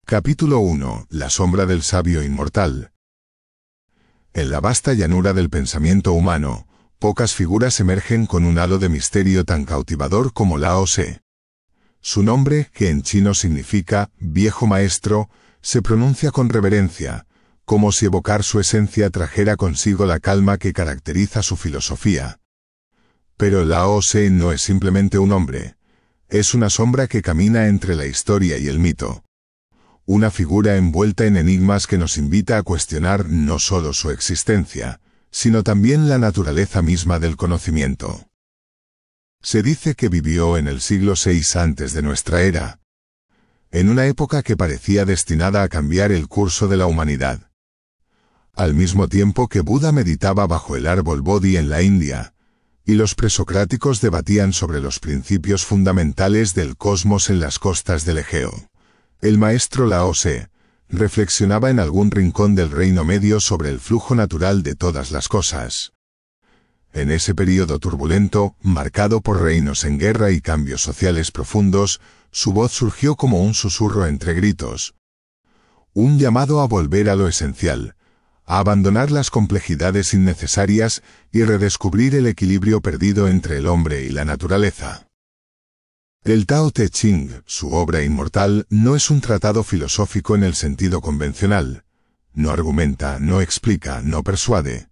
Capítulo 1. La sombra del sabio inmortal. En la vasta llanura del pensamiento humano, pocas figuras emergen con un halo de misterio tan cautivador como Lao Tse. Su nombre, que en chino significa viejo maestro, se pronuncia con reverencia, como si evocar su esencia trajera consigo la calma que caracteriza su filosofía. Pero Lao Tse no es simplemente un hombre, es una sombra que camina entre la historia y el mito. Una figura envuelta en enigmas que nos invita a cuestionar no solo su existencia, sino también la naturaleza misma del conocimiento. Se dice que vivió en el siglo VI antes de nuestra era, en una época que parecía destinada a cambiar el curso de la humanidad. Al mismo tiempo que Buda meditaba bajo el árbol Bodhi en la India, y los presocráticos debatían sobre los principios fundamentales del cosmos en las costas del Egeo, el maestro Lao Tse reflexionaba en algún rincón del Reino Medio sobre el flujo natural de todas las cosas. En ese período turbulento, marcado por reinos en guerra y cambios sociales profundos, su voz surgió como un susurro entre gritos. Un llamado a volver a lo esencial, a abandonar las complejidades innecesarias y redescubrir el equilibrio perdido entre el hombre y la naturaleza. El Tao Te Ching, su obra inmortal, no es un tratado filosófico en el sentido convencional. No argumenta, no explica, no persuade.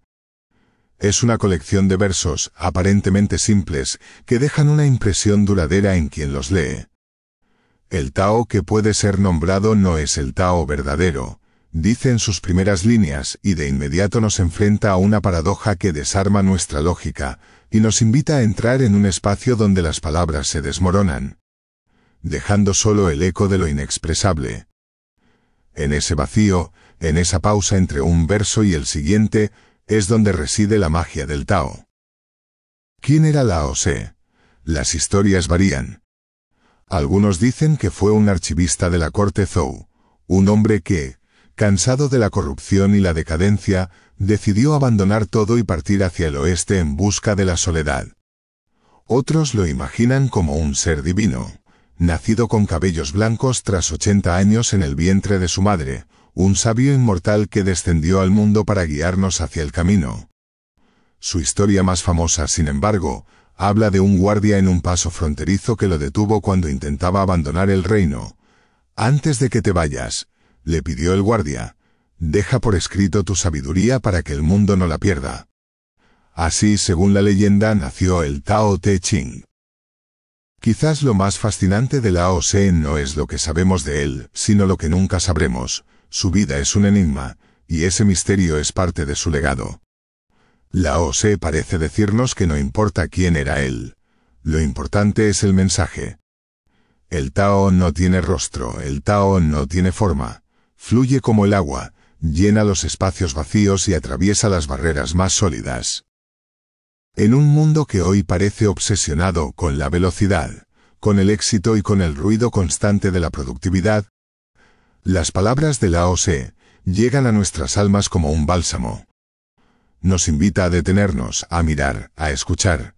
Es una colección de versos, aparentemente simples, que dejan una impresión duradera en quien los lee. El Tao que puede ser nombrado no es el Tao verdadero, dice en sus primeras líneas, y de inmediato nos enfrenta a una paradoja que desarma nuestra lógica, y nos invita a entrar en un espacio donde las palabras se desmoronan, dejando solo el eco de lo inexpresable. En ese vacío, en esa pausa entre un verso y el siguiente, es donde reside la magia del Tao. ¿Quién era Lao Tse? Las historias varían. Algunos dicen que fue un archivista de la corte Zhou, un hombre que, cansado de la corrupción y la decadencia, decidió abandonar todo y partir hacia el oeste en busca de la soledad. Otros lo imaginan como un ser divino, nacido con cabellos blancos tras 80 años en el vientre de su madre, un sabio inmortal que descendió al mundo para guiarnos hacia el camino. Su historia más famosa, sin embargo, habla de un guardia en un paso fronterizo que lo detuvo cuando intentaba abandonar el reino. «Antes de que te vayas», le pidió el guardia, «deja por escrito tu sabiduría para que el mundo no la pierda». Así, según la leyenda, nació el Tao Te Ching. Quizás lo más fascinante de Lao Tse no es lo que sabemos de él, sino lo que nunca sabremos. Su vida es un enigma, y ese misterio es parte de su legado. Lao Tse parece decirnos que no importa quién era él, lo importante es el mensaje. El Tao no tiene rostro, el Tao no tiene forma. Fluye como el agua, llena los espacios vacíos y atraviesa las barreras más sólidas. En un mundo que hoy parece obsesionado con la velocidad, con el éxito y con el ruido constante de la productividad, las palabras de Lao Tse llegan a nuestras almas como un bálsamo. Nos invita a detenernos, a mirar, a escuchar.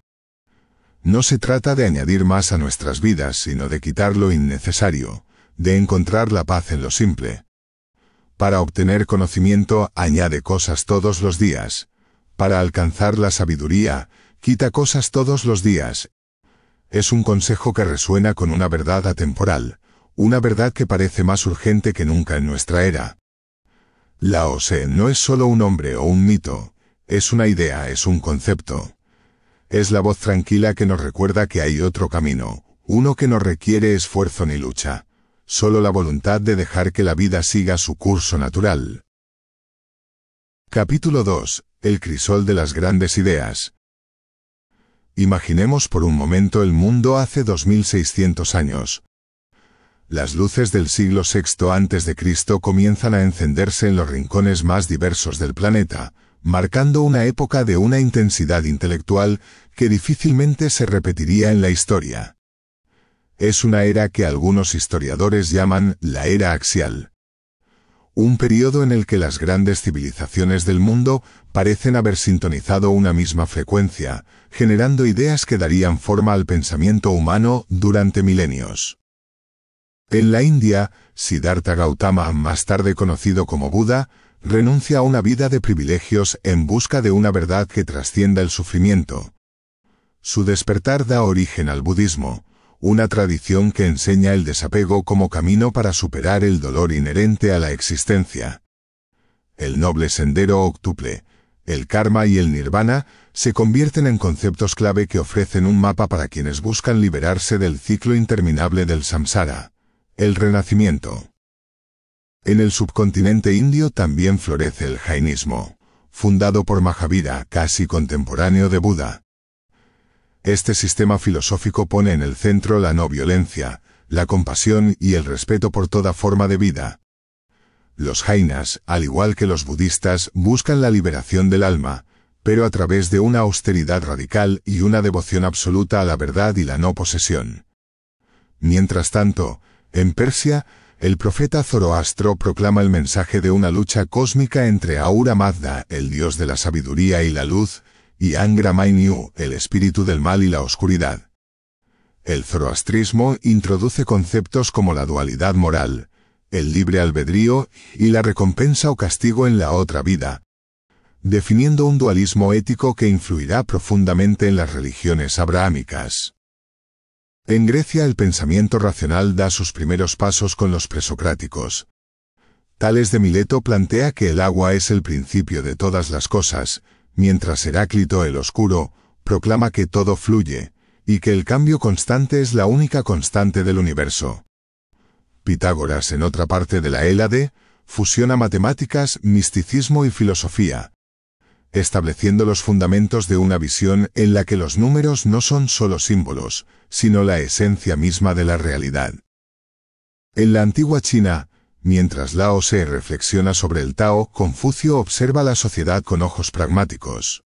No se trata de añadir más a nuestras vidas, sino de quitar lo innecesario, de encontrar la paz en lo simple. Para obtener conocimiento, añade cosas todos los días. Para alcanzar la sabiduría, quita cosas todos los días. Es un consejo que resuena con una verdad atemporal, una verdad que parece más urgente que nunca en nuestra era. Lao Tse no es solo un hombre o un mito, es una idea, es un concepto. Es la voz tranquila que nos recuerda que hay otro camino, uno que no requiere esfuerzo ni lucha. Solo la voluntad de dejar que la vida siga su curso natural. Capítulo 2. El crisol de las grandes ideas. Imaginemos por un momento el mundo hace 2600 años. Las luces del siglo VI a.C. comienzan a encenderse en los rincones más diversos del planeta, marcando una época de una intensidad intelectual que difícilmente se repetiría en la historia. Es una era que algunos historiadores llaman la era axial. Un periodo en el que las grandes civilizaciones del mundo parecen haber sintonizado una misma frecuencia, generando ideas que darían forma al pensamiento humano durante milenios. En la India, Siddhartha Gautama, más tarde conocido como Buda, renuncia a una vida de privilegios en busca de una verdad que trascienda el sufrimiento. Su despertar da origen al budismo, una tradición que enseña el desapego como camino para superar el dolor inherente a la existencia. El noble sendero octuple, el karma y el nirvana se convierten en conceptos clave que ofrecen un mapa para quienes buscan liberarse del ciclo interminable del samsara, el renacimiento. En el subcontinente indio también florece el jainismo, fundado por Mahavira, casi contemporáneo de Buda. Este sistema filosófico pone en el centro la no violencia, la compasión y el respeto por toda forma de vida. Los jainas, al igual que los budistas, buscan la liberación del alma, pero a través de una austeridad radical y una devoción absoluta a la verdad y la no posesión. Mientras tanto, en Persia, el profeta Zoroastro proclama el mensaje de una lucha cósmica entre Ahura Mazda, el dios de la sabiduría y la luz, y Angra Mainyu, el espíritu del mal y la oscuridad. El zoroastrismo introduce conceptos como la dualidad moral, el libre albedrío y la recompensa o castigo en la otra vida, definiendo un dualismo ético que influirá profundamente en las religiones abrahámicas. En Grecia el pensamiento racional da sus primeros pasos con los presocráticos. Tales de Mileto plantea que el agua es el principio de todas las cosas, mientras Heráclito el Oscuro proclama que todo fluye, y que el cambio constante es la única constante del universo. Pitágoras, en otra parte de la Hélade, fusiona matemáticas, misticismo y filosofía, estableciendo los fundamentos de una visión en la que los números no son solo símbolos, sino la esencia misma de la realidad. En la antigua China, mientras Lao Tse reflexiona sobre el Tao, Confucio observa la sociedad con ojos pragmáticos.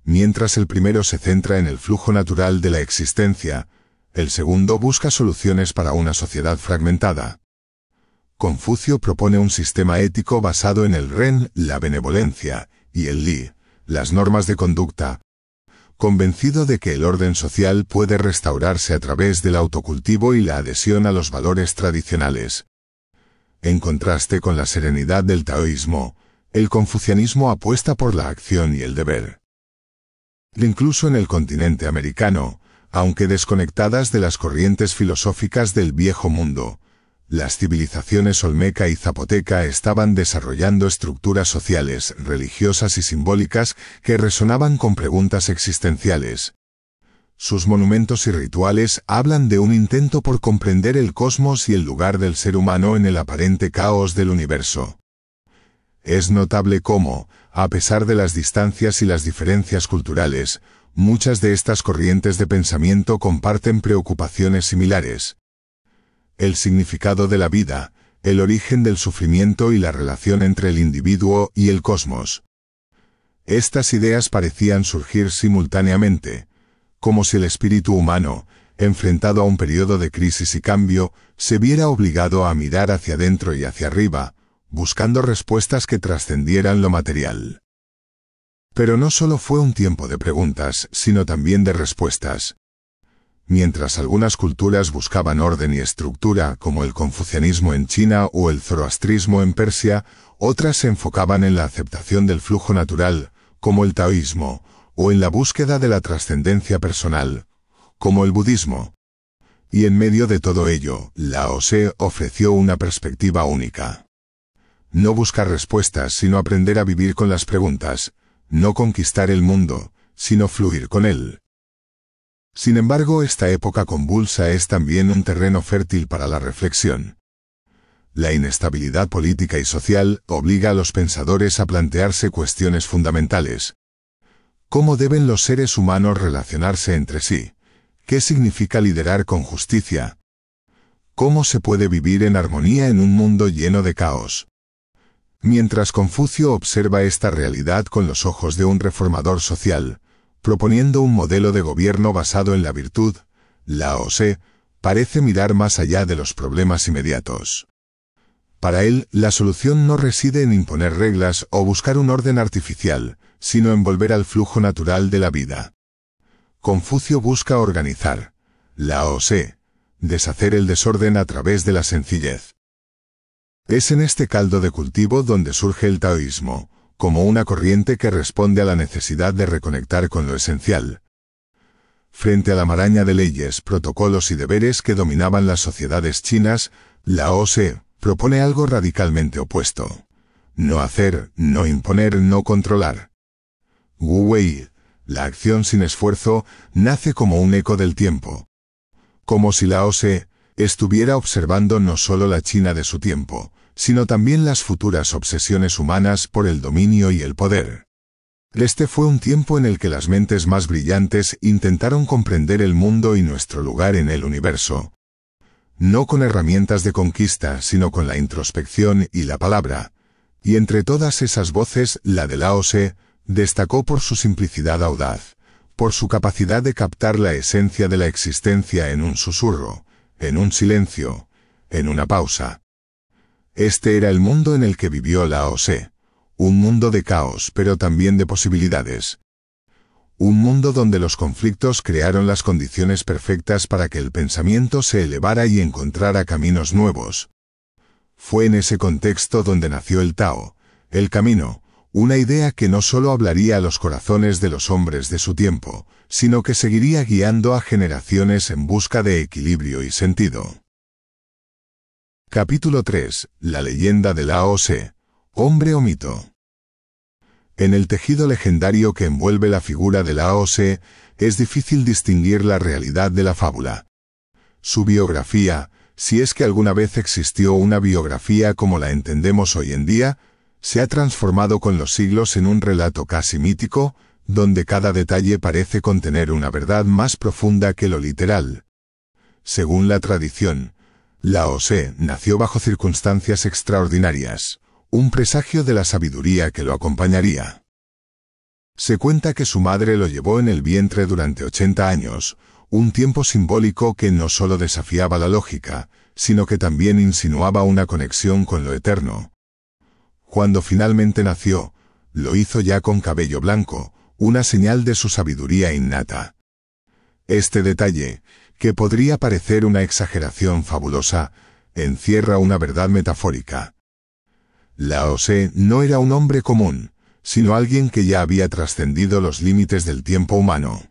Mientras el primero se centra en el flujo natural de la existencia, el segundo busca soluciones para una sociedad fragmentada. Confucio propone un sistema ético basado en el Ren, la benevolencia, y el Li, las normas de conducta, convencido de que el orden social puede restaurarse a través del autocultivo y la adhesión a los valores tradicionales. En contraste con la serenidad del taoísmo, el confucianismo apuesta por la acción y el deber. Incluso en el continente americano, aunque desconectadas de las corrientes filosóficas del viejo mundo, las civilizaciones olmeca y zapoteca estaban desarrollando estructuras sociales, religiosas y simbólicas que resonaban con preguntas existenciales. Sus monumentos y rituales hablan de un intento por comprender el cosmos y el lugar del ser humano en el aparente caos del universo. Es notable cómo, a pesar de las distancias y las diferencias culturales, muchas de estas corrientes de pensamiento comparten preocupaciones similares. El significado de la vida, el origen del sufrimiento y la relación entre el individuo y el cosmos. Estas ideas parecían surgir simultáneamente, como si el espíritu humano, enfrentado a un periodo de crisis y cambio, se viera obligado a mirar hacia adentro y hacia arriba, buscando respuestas que trascendieran lo material. Pero no solo fue un tiempo de preguntas, sino también de respuestas. Mientras algunas culturas buscaban orden y estructura, como el confucianismo en China o el zoroastrismo en Persia, otras se enfocaban en la aceptación del flujo natural, como el taoísmo, o en la búsqueda de la trascendencia personal, como el budismo. Y en medio de todo ello, Lao Tse ofreció una perspectiva única. No buscar respuestas, sino aprender a vivir con las preguntas, no conquistar el mundo, sino fluir con él. Sin embargo, esta época convulsa es también un terreno fértil para la reflexión. La inestabilidad política y social obliga a los pensadores a plantearse cuestiones fundamentales. ¿Cómo deben los seres humanos relacionarse entre sí? ¿Qué significa liderar con justicia? ¿Cómo se puede vivir en armonía en un mundo lleno de caos? Mientras Confucio observa esta realidad con los ojos de un reformador social, proponiendo un modelo de gobierno basado en la virtud, Lao Tse parece mirar más allá de los problemas inmediatos. Para él, la solución no reside en imponer reglas o buscar un orden artificial, sino en volver al flujo natural de la vida. Confucio busca organizar, Lao Tse deshacer el desorden a través de la sencillez. Es en este caldo de cultivo donde surge el taoísmo, como una corriente que responde a la necesidad de reconectar con lo esencial. Frente a la maraña de leyes, protocolos y deberes que dominaban las sociedades chinas, Lao Tse propone algo radicalmente opuesto. No hacer, no imponer, no controlar. Wu Wei, la acción sin esfuerzo, nace como un eco del tiempo. Como si Lao Tse estuviera observando no solo la China de su tiempo, sino también las futuras obsesiones humanas por el dominio y el poder. Este fue un tiempo en el que las mentes más brillantes intentaron comprender el mundo y nuestro lugar en el universo. No con herramientas de conquista, sino con la introspección y la palabra. Y entre todas esas voces, la de Lao Tse destacó por su simplicidad audaz, por su capacidad de captar la esencia de la existencia en un susurro, en un silencio, en una pausa. Este era el mundo en el que vivió Lao Tse. Un mundo de caos, pero también de posibilidades. Un mundo donde los conflictos crearon las condiciones perfectas para que el pensamiento se elevara y encontrara caminos nuevos. Fue en ese contexto donde nació el Tao, el camino, una idea que no solo hablaría a los corazones de los hombres de su tiempo, sino que seguiría guiando a generaciones en busca de equilibrio y sentido. Capítulo 3. La leyenda de Lao Tse. ¿Hombre o mito? En el tejido legendario que envuelve la figura de Lao Tse, es difícil distinguir la realidad de la fábula. Su biografía, si es que alguna vez existió una biografía como la entendemos hoy en día, se ha transformado con los siglos en un relato casi mítico, donde cada detalle parece contener una verdad más profunda que lo literal. Según la tradición, Lao Tse nació bajo circunstancias extraordinarias, un presagio de la sabiduría que lo acompañaría. Se cuenta que su madre lo llevó en el vientre durante 80 años, un tiempo simbólico que no solo desafiaba la lógica, sino que también insinuaba una conexión con lo eterno. Cuando finalmente nació, lo hizo ya con cabello blanco, una señal de su sabiduría innata. Este detalle, que podría parecer una exageración fabulosa, encierra una verdad metafórica. Lao Tse no era un hombre común, sino alguien que ya había trascendido los límites del tiempo humano.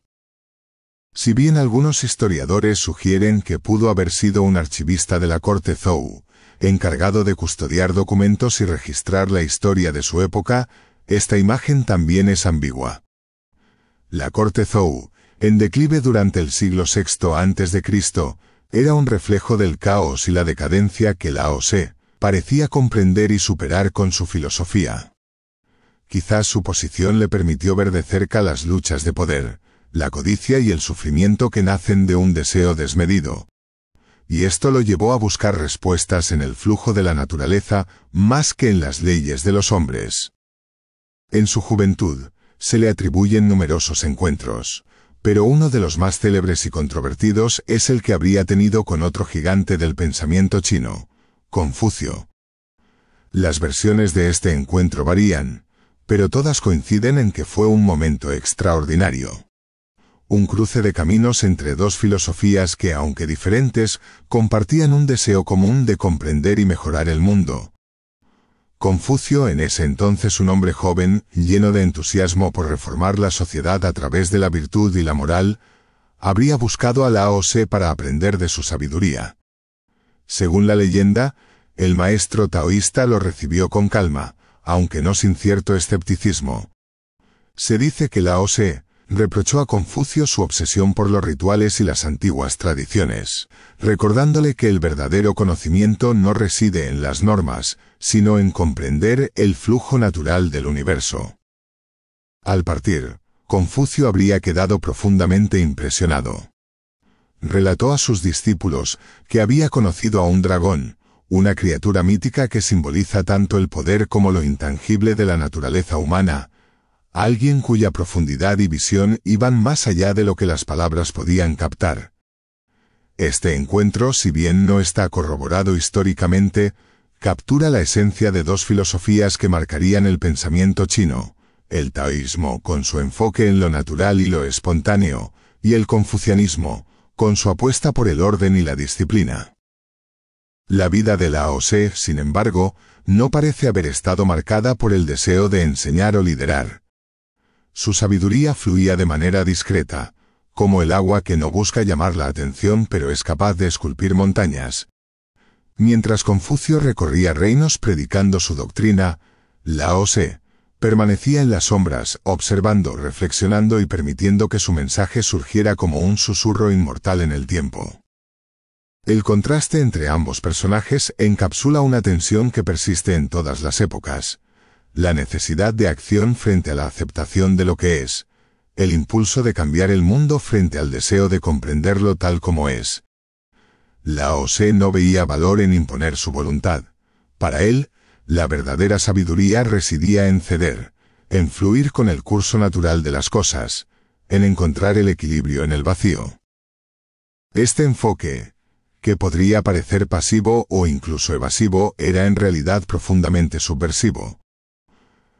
Si bien algunos historiadores sugieren que pudo haber sido un archivista de la corte Zhou, encargado de custodiar documentos y registrar la historia de su época, esta imagen también es ambigua. La corte Zhou, en declive durante el siglo VI a.C., era un reflejo del caos y la decadencia que Lao Tse parecía comprender y superar con su filosofía. Quizás su posición le permitió ver de cerca las luchas de poder, la codicia y el sufrimiento que nacen de un deseo desmedido. Y esto lo llevó a buscar respuestas en el flujo de la naturaleza más que en las leyes de los hombres. En su juventud, se le atribuyen numerosos encuentros, pero uno de los más célebres y controvertidos es el que habría tenido con otro gigante del pensamiento chino, Confucio. Las versiones de este encuentro varían, pero todas coinciden en que fue un momento extraordinario. Un cruce de caminos entre dos filosofías que, aunque diferentes, compartían un deseo común de comprender y mejorar el mundo. Confucio, en ese entonces un hombre joven, lleno de entusiasmo por reformar la sociedad a través de la virtud y la moral, habría buscado a Lao Tse para aprender de su sabiduría. Según la leyenda, el maestro taoísta lo recibió con calma, aunque no sin cierto escepticismo. Se dice que Lao Tse reprochó a Confucio su obsesión por los rituales y las antiguas tradiciones, recordándole que el verdadero conocimiento no reside en las normas, sino en comprender el flujo natural del universo. Al partir, Confucio habría quedado profundamente impresionado. Relató a sus discípulos que había conocido a un dragón, una criatura mítica que simboliza tanto el poder como lo intangible de la naturaleza humana, alguien cuya profundidad y visión iban más allá de lo que las palabras podían captar. Este encuentro, si bien no está corroborado históricamente, captura la esencia de dos filosofías que marcarían el pensamiento chino, el taoísmo con su enfoque en lo natural y lo espontáneo, y el confucianismo, con su apuesta por el orden y la disciplina. La vida de Lao Tse, sin embargo, no parece haber estado marcada por el deseo de enseñar o liderar. Su sabiduría fluía de manera discreta, como el agua que no busca llamar la atención pero es capaz de esculpir montañas. Mientras Confucio recorría reinos predicando su doctrina, Lao Tse permanecía en las sombras, observando, reflexionando y permitiendo que su mensaje surgiera como un susurro inmortal en el tiempo. El contraste entre ambos personajes encapsula una tensión que persiste en todas las épocas: la necesidad de acción frente a la aceptación de lo que es, el impulso de cambiar el mundo frente al deseo de comprenderlo tal como es. Lao Tse no veía valor en imponer su voluntad. Para él, la verdadera sabiduría residía en ceder, en fluir con el curso natural de las cosas, en encontrar el equilibrio en el vacío. Este enfoque, que podría parecer pasivo o incluso evasivo, era en realidad profundamente subversivo.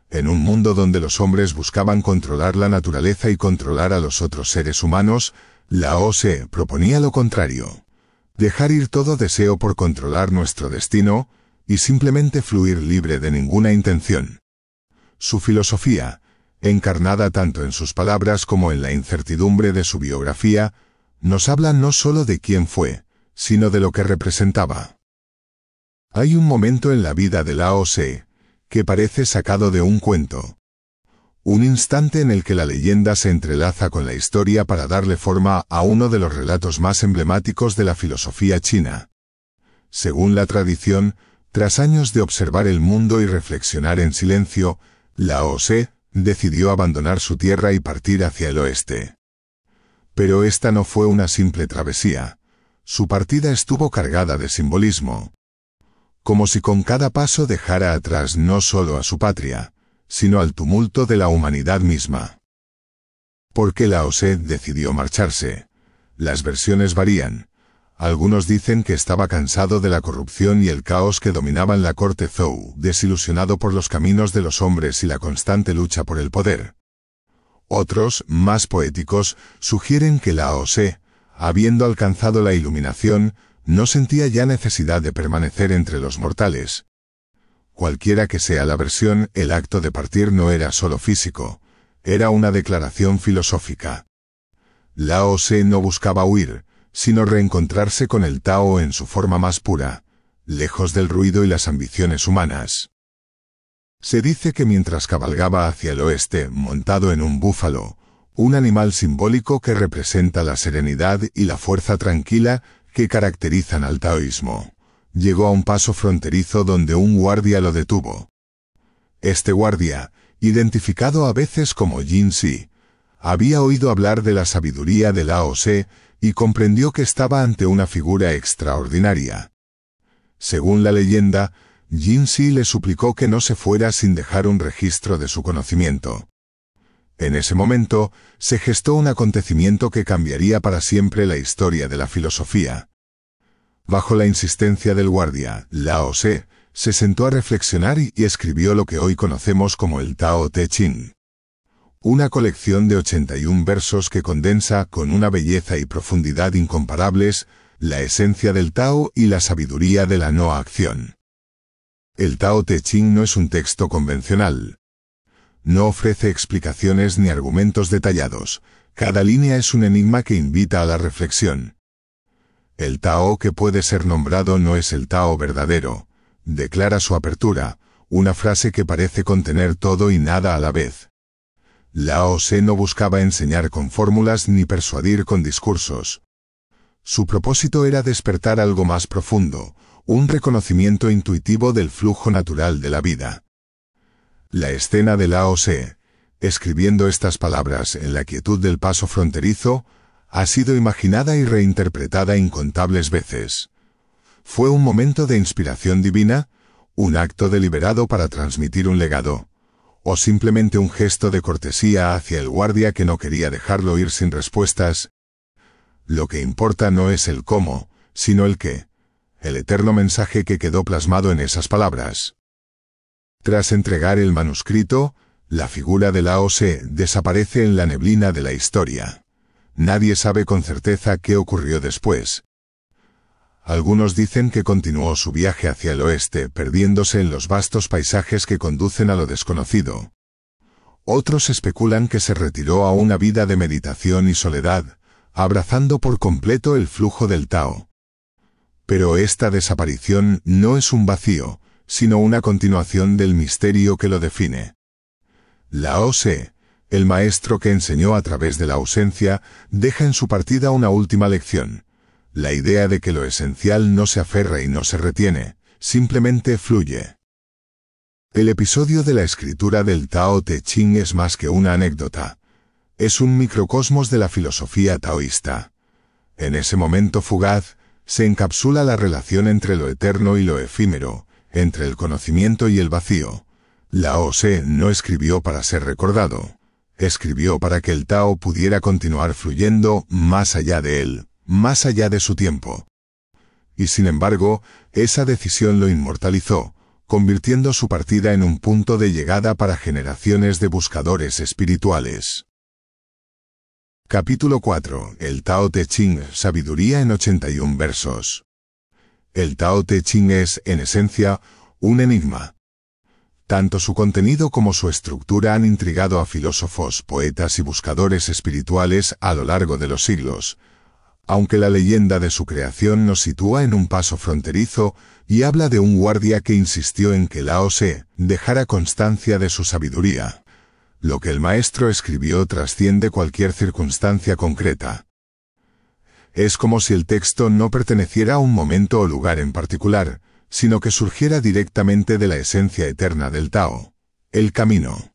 En un mundo donde los hombres buscaban controlar la naturaleza y controlar a los otros seres humanos, Lao Tse proponía lo contrario: dejar ir todo deseo por controlar nuestro destino y simplemente fluir libre de ninguna intención. Su filosofía, encarnada tanto en sus palabras como en la incertidumbre de su biografía, nos habla no solo de quién fue, sino de lo que representaba. Hay un momento en la vida de Lao Tse que parece sacado de un cuento. Un instante en el que la leyenda se entrelaza con la historia para darle forma a uno de los relatos más emblemáticos de la filosofía china. Según la tradición, tras años de observar el mundo y reflexionar en silencio, Lao Tse decidió abandonar su tierra y partir hacia el oeste. Pero esta no fue una simple travesía. Su partida estuvo cargada de simbolismo. Como si con cada paso dejara atrás no solo a su patria, sino al tumulto de la humanidad misma. ¿Por qué Lao Tse decidió marcharse? Las versiones varían. Algunos dicen que estaba cansado de la corrupción y el caos que dominaban la corte Zhou, desilusionado por los caminos de los hombres y la constante lucha por el poder. Otros, más poéticos, sugieren que Lao Tse, habiendo alcanzado la iluminación, no sentía ya necesidad de permanecer entre los mortales. Cualquiera que sea la versión, el acto de partir no era solo físico, era una declaración filosófica. Lao Tse no buscaba huir, sino reencontrarse con el Tao en su forma más pura, lejos del ruido y las ambiciones humanas. Se dice que mientras cabalgaba hacia el oeste, montado en un búfalo, un animal simbólico que representa la serenidad y la fuerza tranquila que caracterizan al taoísmo, llegó a un paso fronterizo donde un guardia lo detuvo. Este guardia, identificado a veces como Jin Si, había oído hablar de la sabiduría de Lao Tse y comprendió que estaba ante una figura extraordinaria. Según la leyenda, Jin Si le suplicó que no se fuera sin dejar un registro de su conocimiento. En ese momento, se gestó un acontecimiento que cambiaría para siempre la historia de la filosofía. Bajo la insistencia del guardia, Lao Tse se sentó a reflexionar y escribió lo que hoy conocemos como el Tao Te Ching. Una colección de 81 versos que condensa, con una belleza y profundidad incomparables, la esencia del Tao y la sabiduría de la no acción. El Tao Te Ching no es un texto convencional. No ofrece explicaciones ni argumentos detallados. Cada línea es un enigma que invita a la reflexión. El Tao que puede ser nombrado no es el Tao verdadero, declara su apertura, una frase que parece contener todo y nada a la vez. Lao Tse no buscaba enseñar con fórmulas ni persuadir con discursos. Su propósito era despertar algo más profundo, un reconocimiento intuitivo del flujo natural de la vida. La escena de Lao Tse, escribiendo estas palabras en la quietud del paso fronterizo, ha sido imaginada y reinterpretada incontables veces. ¿Fue un momento de inspiración divina, un acto deliberado para transmitir un legado, o simplemente un gesto de cortesía hacia el guardia que no quería dejarlo ir sin respuestas? Lo que importa no es el cómo, sino el qué, el eterno mensaje que quedó plasmado en esas palabras. Tras entregar el manuscrito, la figura de Lao Tse desaparece en la neblina de la historia. nadie sabe con certeza qué ocurrió después. Algunos dicen que continuó su viaje hacia el oeste, perdiéndose en los vastos paisajes que conducen a lo desconocido. Otros especulan que se retiró a una vida de meditación y soledad, abrazando por completo el flujo del Tao. Pero esta desaparición no es un vacío, sino una continuación del misterio que lo define. Lao Tse, el maestro que enseñó a través de la ausencia, deja en su partida una última lección: la idea de que lo esencial no se aferra y no se retiene, simplemente fluye. El episodio de la escritura del Tao Te Ching es más que una anécdota. Es un microcosmos de la filosofía taoísta. En ese momento fugaz, se encapsula la relación entre lo eterno y lo efímero, entre el conocimiento y el vacío. Lao Tse no escribió para ser recordado. Escribió para que el Tao pudiera continuar fluyendo más allá de él, más allá de su tiempo. Y sin embargo, esa decisión lo inmortalizó, convirtiendo su partida en un punto de llegada para generaciones de buscadores espirituales. Capítulo 4. El Tao Te Ching, sabiduría en 81 versos. El Tao Te Ching es, en esencia, un enigma. Tanto su contenido como su estructura han intrigado a filósofos, poetas y buscadores espirituales a lo largo de los siglos, aunque la leyenda de su creación nos sitúa en un paso fronterizo y habla de un guardia que insistió en que Lao Tse dejara constancia de su sabiduría. Lo que el maestro escribió trasciende cualquier circunstancia concreta. Es como si el texto no perteneciera a un momento o lugar en particular, sino que surgiera directamente de la esencia eterna del Tao, el camino.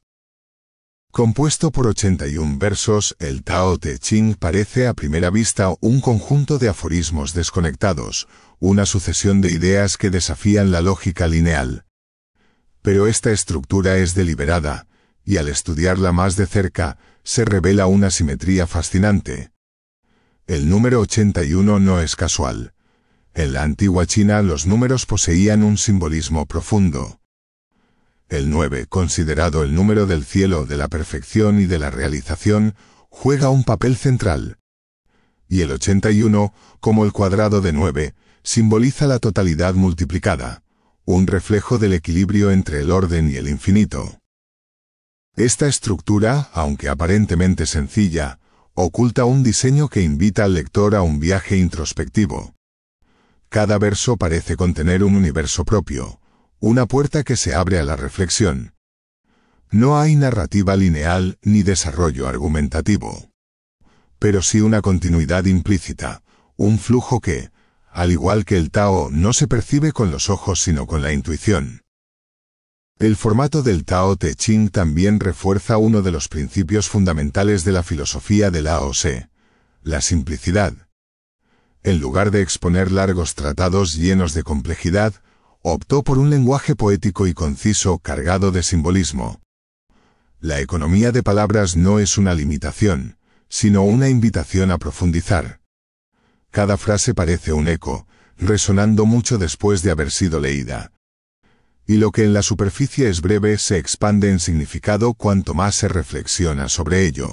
Compuesto por 81 versos, el Tao Te Ching parece a primera vista un conjunto de aforismos desconectados, una sucesión de ideas que desafían la lógica lineal. Pero esta estructura es deliberada, y al estudiarla más de cerca, se revela una simetría fascinante. El número 81 no es casual. En la antigua China los números poseían un simbolismo profundo. El 9, considerado el número del cielo, de la perfección y de la realización, juega un papel central. Y el 81, como el cuadrado de 9, simboliza la totalidad multiplicada, un reflejo del equilibrio entre el orden y el infinito. Esta estructura, aunque aparentemente sencilla, oculta un diseño que invita al lector a un viaje introspectivo. Cada verso parece contener un universo propio, una puerta que se abre a la reflexión. No hay narrativa lineal ni desarrollo argumentativo, pero sí una continuidad implícita, un flujo que, al igual que el Tao, no se percibe con los ojos sino con la intuición. El formato del Tao Te Ching también refuerza uno de los principios fundamentales de la filosofía de Lao Tse: la simplicidad. En lugar de exponer largos tratados llenos de complejidad, optó por un lenguaje poético y conciso cargado de simbolismo. La economía de palabras no es una limitación, sino una invitación a profundizar. Cada frase parece un eco, resonando mucho después de haber sido leída. Y lo que en la superficie es breve se expande en significado cuanto más se reflexiona sobre ello.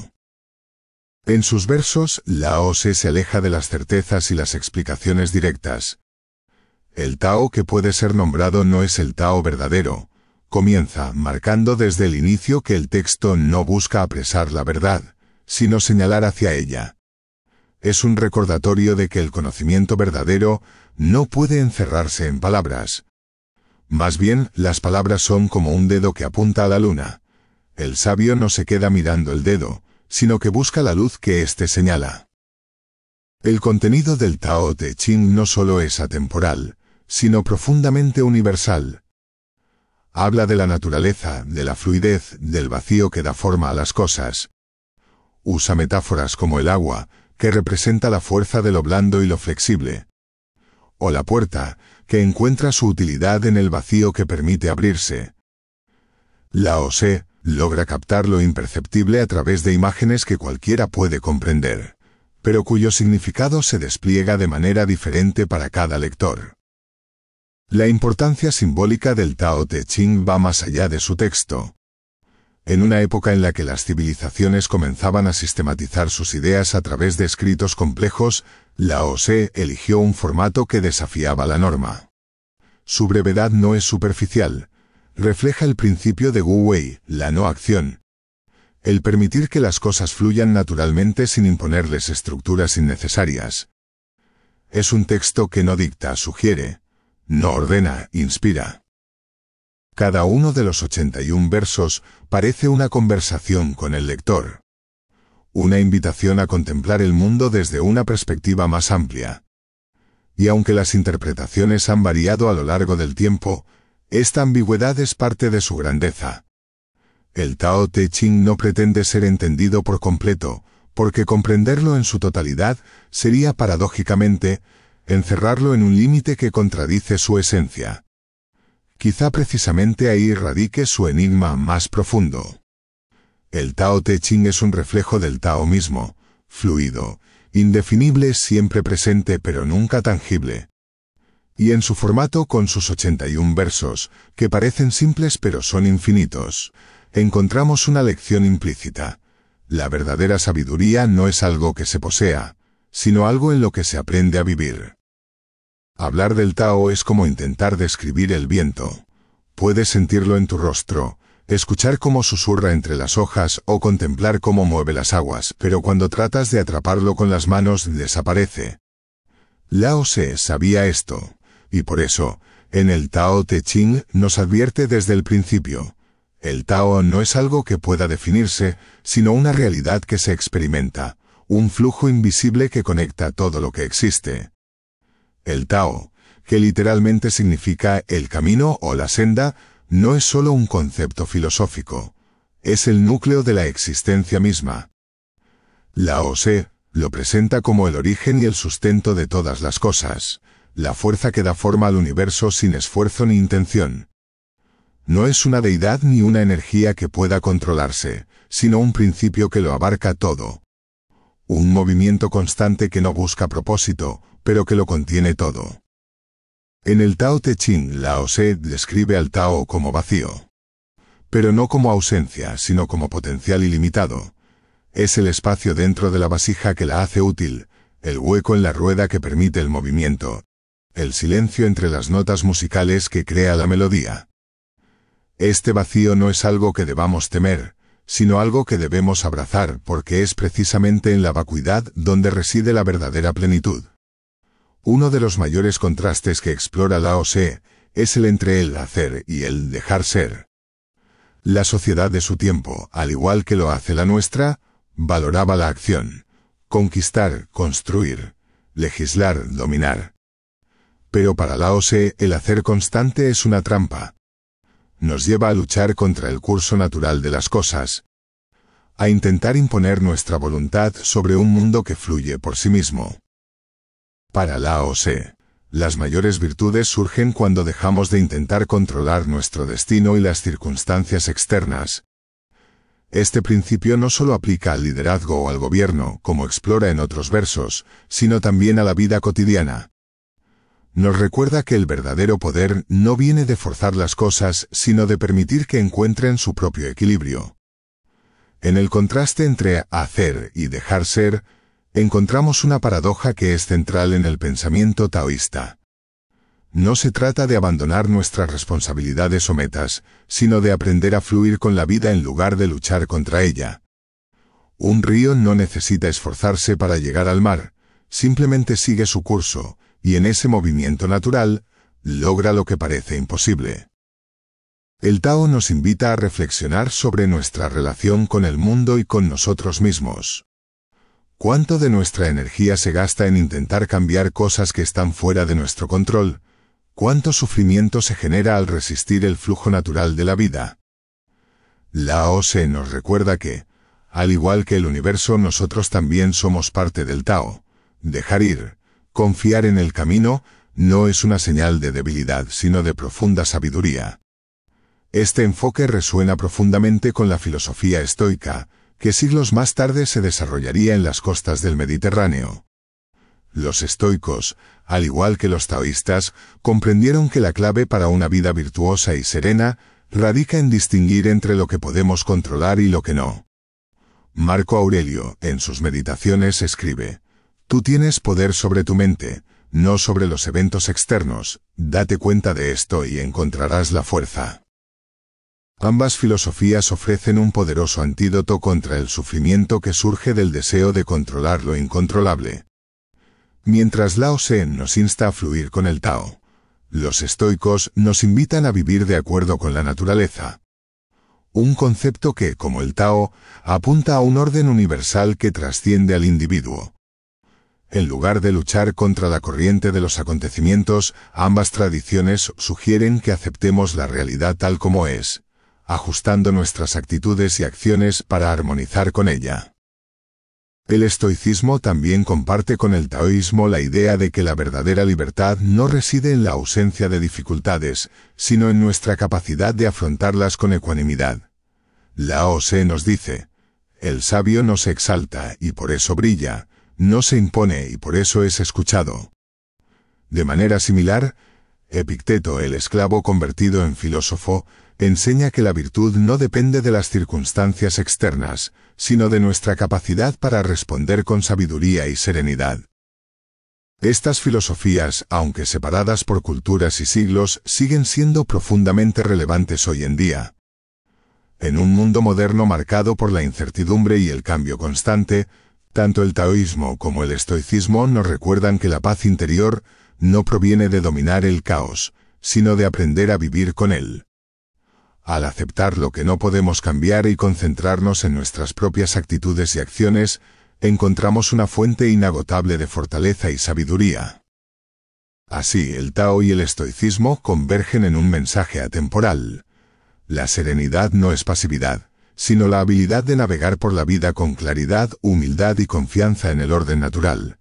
En sus versos, Lao Tse se aleja de las certezas y las explicaciones directas. El Tao que puede ser nombrado no es el Tao verdadero. Comienza marcando desde el inicio que el texto no busca apresar la verdad, sino señalar hacia ella. Es un recordatorio de que el conocimiento verdadero no puede encerrarse en palabras. Más bien, las palabras son como un dedo que apunta a la luna. El sabio no se queda mirando el dedo, sino que busca la luz que éste señala. El contenido del Tao Te Ching no solo es atemporal, sino profundamente universal. Habla de la naturaleza, de la fluidez, del vacío que da forma a las cosas. Usa metáforas como el agua, que representa la fuerza de lo blando y lo flexible. O la puerta, que encuentra su utilidad en el vacío que permite abrirse. Lao Tse logra captar lo imperceptible a través de imágenes que cualquiera puede comprender, pero cuyo significado se despliega de manera diferente para cada lector. La importancia simbólica del Tao Te Ching va más allá de su texto. En una época en la que las civilizaciones comenzaban a sistematizar sus ideas a través de escritos complejos, Lao Tse eligió un formato que desafiaba la norma. Su brevedad no es superficial. Refleja el principio de Wu Wei, la no acción. El permitir que las cosas fluyan naturalmente sin imponerles estructuras innecesarias. Es un texto que no dicta, sugiere. No ordena, inspira. Cada uno de los 81 versos parece una conversación con el lector. Una invitación a contemplar el mundo desde una perspectiva más amplia. Y aunque las interpretaciones han variado a lo largo del tiempo, esta ambigüedad es parte de su grandeza. El Tao Te Ching no pretende ser entendido por completo, porque comprenderlo en su totalidad sería paradójicamente encerrarlo en un límite que contradice su esencia. Quizá precisamente ahí radique su enigma más profundo. El Tao Te Ching es un reflejo del Tao mismo, fluido, indefinible, siempre presente pero nunca tangible. Y en su formato, con sus 81 versos, que parecen simples pero son infinitos, encontramos una lección implícita. La verdadera sabiduría no es algo que se posea, sino algo en lo que se aprende a vivir. Hablar del Tao es como intentar describir el viento. Puedes sentirlo en tu rostro, escuchar cómo susurra entre las hojas o contemplar cómo mueve las aguas, pero cuando tratas de atraparlo con las manos desaparece. Lao Tse sabía esto, y por eso, en el Tao Te Ching nos advierte desde el principio. El Tao no es algo que pueda definirse, sino una realidad que se experimenta, un flujo invisible que conecta todo lo que existe. El Tao, que literalmente significa el camino o la senda, no es solo un concepto filosófico, es el núcleo de la existencia misma. Lao Tse lo presenta como el origen y el sustento de todas las cosas, la fuerza que da forma al universo sin esfuerzo ni intención. No es una deidad ni una energía que pueda controlarse, sino un principio que lo abarca todo. Un movimiento constante que no busca propósito, pero que lo contiene todo. En el Tao Te Ching, Lao Tse describe al Tao como vacío. Pero no como ausencia, sino como potencial ilimitado. Es el espacio dentro de la vasija que la hace útil, el hueco en la rueda que permite el movimiento, el silencio entre las notas musicales que crea la melodía. Este vacío no es algo que debamos temer, sino algo que debemos abrazar, porque es precisamente en la vacuidad donde reside la verdadera plenitud. Uno de los mayores contrastes que explora Lao Tse es el entre el hacer y el dejar ser. La sociedad de su tiempo, al igual que lo hace la nuestra, valoraba la acción, conquistar, construir, legislar, dominar. Pero para Lao Tse el hacer constante es una trampa. Nos lleva a luchar contra el curso natural de las cosas, a intentar imponer nuestra voluntad sobre un mundo que fluye por sí mismo. Para Lao Tse, las mayores virtudes surgen cuando dejamos de intentar controlar nuestro destino y las circunstancias externas. Este principio no solo aplica al liderazgo o al gobierno, como explora en otros versos, sino también a la vida cotidiana. Nos recuerda que el verdadero poder no viene de forzar las cosas, sino de permitir que encuentren su propio equilibrio. En el contraste entre hacer y dejar ser, encontramos una paradoja que es central en el pensamiento taoísta. No se trata de abandonar nuestras responsabilidades o metas, sino de aprender a fluir con la vida en lugar de luchar contra ella. Un río no necesita esforzarse para llegar al mar, simplemente sigue su curso, y en ese movimiento natural, logra lo que parece imposible. El Tao nos invita a reflexionar sobre nuestra relación con el mundo y con nosotros mismos. ¿Cuánto de nuestra energía se gasta en intentar cambiar cosas que están fuera de nuestro control? ¿Cuánto sufrimiento se genera al resistir el flujo natural de la vida? Lao Tse nos recuerda que, al igual que el universo, nosotros también somos parte del Tao. Dejar ir, confiar en el camino, no es una señal de debilidad, sino de profunda sabiduría. Este enfoque resuena profundamente con la filosofía estoica, que siglos más tarde se desarrollaría en las costas del Mediterráneo. Los estoicos, al igual que los taoístas, comprendieron que la clave para una vida virtuosa y serena radica en distinguir entre lo que podemos controlar y lo que no. Marco Aurelio, en sus meditaciones, escribe: «Tú tienes poder sobre tu mente, no sobre los eventos externos, date cuenta de esto y encontrarás la fuerza». Ambas filosofías ofrecen un poderoso antídoto contra el sufrimiento que surge del deseo de controlar lo incontrolable. Mientras Lao Tse nos insta a fluir con el Tao, los estoicos nos invitan a vivir de acuerdo con la naturaleza. Un concepto que, como el Tao, apunta a un orden universal que trasciende al individuo. En lugar de luchar contra la corriente de los acontecimientos, ambas tradiciones sugieren que aceptemos la realidad tal como es, ajustando nuestras actitudes y acciones para armonizar con ella. El estoicismo también comparte con el taoísmo la idea de que la verdadera libertad no reside en la ausencia de dificultades, sino en nuestra capacidad de afrontarlas con ecuanimidad. Lao Tse nos dice: «El sabio no se exalta y por eso brilla, no se impone y por eso es escuchado». De manera similar, Epicteto, el esclavo convertido en filósofo, enseña que la virtud no depende de las circunstancias externas, sino de nuestra capacidad para responder con sabiduría y serenidad. Estas filosofías, aunque separadas por culturas y siglos, siguen siendo profundamente relevantes hoy en día. En un mundo moderno marcado por la incertidumbre y el cambio constante, tanto el taoísmo como el estoicismo nos recuerdan que la paz interior no proviene de dominar el caos, sino de aprender a vivir con él. Al aceptar lo que no podemos cambiar y concentrarnos en nuestras propias actitudes y acciones, encontramos una fuente inagotable de fortaleza y sabiduría. Así, el Tao y el estoicismo convergen en un mensaje atemporal. La serenidad no es pasividad, sino la habilidad de navegar por la vida con claridad, humildad y confianza en el orden natural.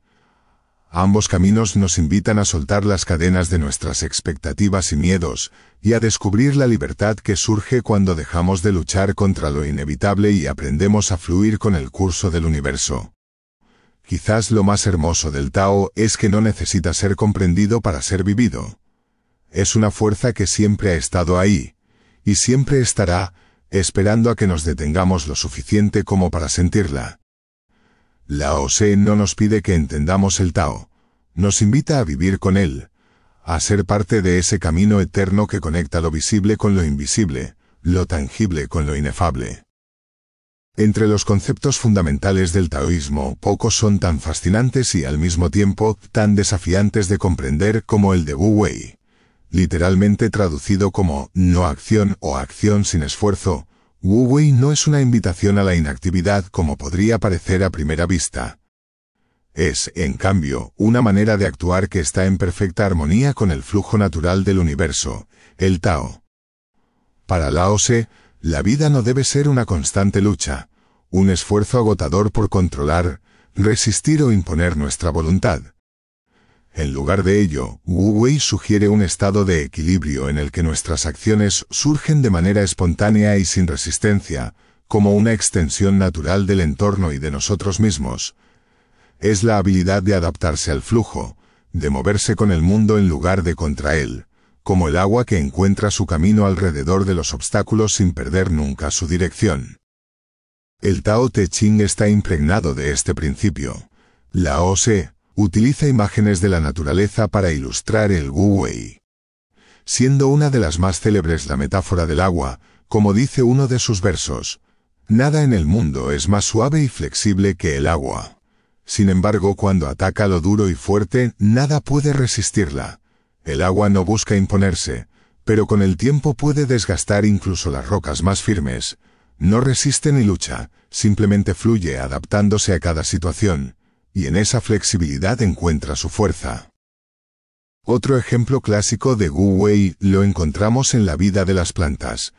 Ambos caminos nos invitan a soltar las cadenas de nuestras expectativas y miedos, y a descubrir la libertad que surge cuando dejamos de luchar contra lo inevitable y aprendemos a fluir con el curso del universo. Quizás lo más hermoso del Tao es que no necesita ser comprendido para ser vivido. Es una fuerza que siempre ha estado ahí, y siempre estará, esperando a que nos detengamos lo suficiente como para sentirla. Lao Tse no nos pide que entendamos el Tao, nos invita a vivir con él, a ser parte de ese camino eterno que conecta lo visible con lo invisible, lo tangible con lo inefable. Entre los conceptos fundamentales del taoísmo, pocos son tan fascinantes y al mismo tiempo tan desafiantes de comprender como el de Wu Wei. Literalmente traducido como no acción o acción sin esfuerzo, Wu Wei no es una invitación a la inactividad como podría parecer a primera vista. Es, en cambio, una manera de actuar que está en perfecta armonía con el flujo natural del universo, el Tao. Para Lao Tse, la vida no debe ser una constante lucha, un esfuerzo agotador por controlar, resistir o imponer nuestra voluntad. En lugar de ello, Wu Wei sugiere un estado de equilibrio en el que nuestras acciones surgen de manera espontánea y sin resistencia, como una extensión natural del entorno y de nosotros mismos. Es la habilidad de adaptarse al flujo, de moverse con el mundo en lugar de contra él, como el agua que encuentra su camino alrededor de los obstáculos sin perder nunca su dirección. El Tao Te Ching está impregnado de este principio. Lao Tse utiliza imágenes de la naturaleza para ilustrar el Wu Wei. Siendo una de las más célebres la metáfora del agua, como dice uno de sus versos: «Nada en el mundo es más suave y flexible que el agua. Sin embargo, cuando ataca lo duro y fuerte, nada puede resistirla. El agua no busca imponerse, pero con el tiempo puede desgastar incluso las rocas más firmes. No resiste ni lucha, simplemente fluye adaptándose a cada situación, y en esa flexibilidad encuentra su fuerza». Otro ejemplo clásico de Wu Wei lo encontramos en la vida de las plantas.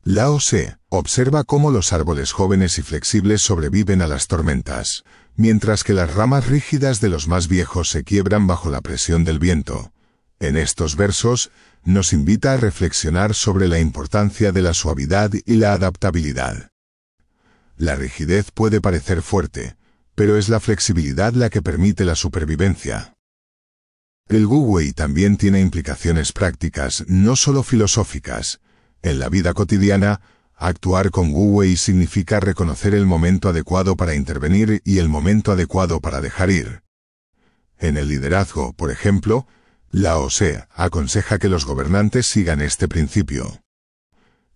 Lao Tse observa cómo los árboles jóvenes y flexibles sobreviven a las tormentas, mientras que las ramas rígidas de los más viejos se quiebran bajo la presión del viento. En estos versos, nos invita a reflexionar sobre la importancia de la suavidad y la adaptabilidad. La rigidez puede parecer fuerte, pero es la flexibilidad la que permite la supervivencia. El Wu Wei también tiene implicaciones prácticas, no solo filosóficas. En la vida cotidiana, actuar con Wu Wei significa reconocer el momento adecuado para intervenir y el momento adecuado para dejar ir. En el liderazgo, por ejemplo, Lao Tse aconseja que los gobernantes sigan este principio.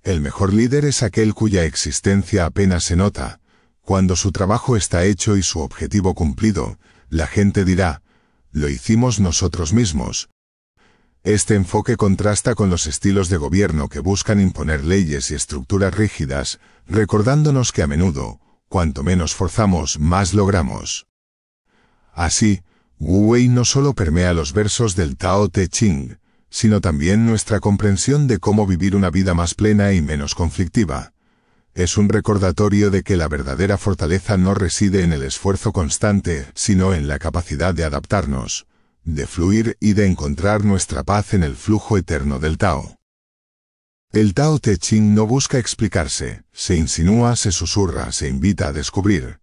El mejor líder es aquel cuya existencia apenas se nota. Cuando su trabajo está hecho y su objetivo cumplido, la gente dirá, lo hicimos nosotros mismos. Este enfoque contrasta con los estilos de gobierno que buscan imponer leyes y estructuras rígidas, recordándonos que a menudo, cuanto menos forzamos, más logramos. Así, Wu Wei no solo permea los versos del Tao Te Ching, sino también nuestra comprensión de cómo vivir una vida más plena y menos conflictiva. Es un recordatorio de que la verdadera fortaleza no reside en el esfuerzo constante, sino en la capacidad de adaptarnos, de fluir y de encontrar nuestra paz en el flujo eterno del Tao. El Tao Te Ching no busca explicarse, se insinúa, se susurra, se invita a descubrir.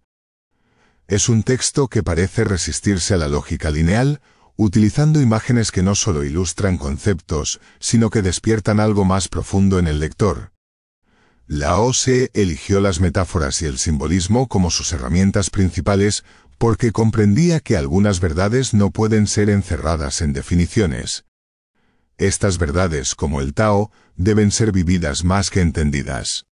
Es un texto que parece resistirse a la lógica lineal, utilizando imágenes que no solo ilustran conceptos, sino que despiertan algo más profundo en el lector. Lao Tse eligió las metáforas y el simbolismo como sus herramientas principales porque comprendía que algunas verdades no pueden ser encerradas en definiciones. Estas verdades, como el Tao, deben ser vividas más que entendidas.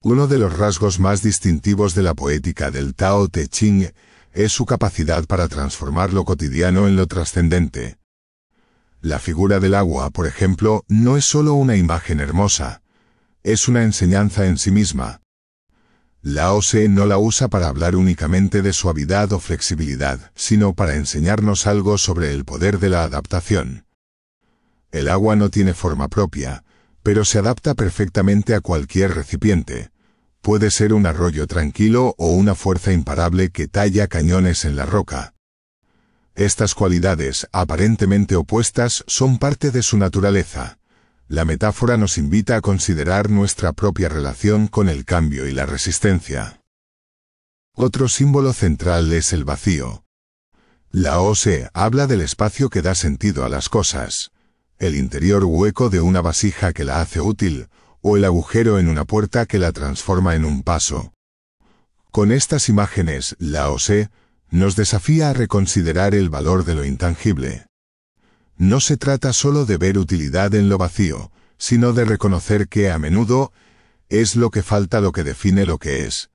Uno de los rasgos más distintivos de la poética del Tao Te Ching es su capacidad para transformar lo cotidiano en lo trascendente. La figura del agua, por ejemplo, no es solo una imagen hermosa, es una enseñanza en sí misma. Lao Tse no la usa para hablar únicamente de suavidad o flexibilidad, sino para enseñarnos algo sobre el poder de la adaptación. El agua no tiene forma propia, pero se adapta perfectamente a cualquier recipiente. Puede ser un arroyo tranquilo o una fuerza imparable que talla cañones en la roca. Estas cualidades, aparentemente opuestas, son parte de su naturaleza. La metáfora nos invita a considerar nuestra propia relación con el cambio y la resistencia. Otro símbolo central es el vacío. Lao Tse habla del espacio que da sentido a las cosas, el interior hueco de una vasija que la hace útil, o el agujero en una puerta que la transforma en un paso. Con estas imágenes, Lao Tse nos desafía a reconsiderar el valor de lo intangible. No se trata solo de ver utilidad en lo vacío, sino de reconocer que, a menudo, es lo que falta lo que define lo que es.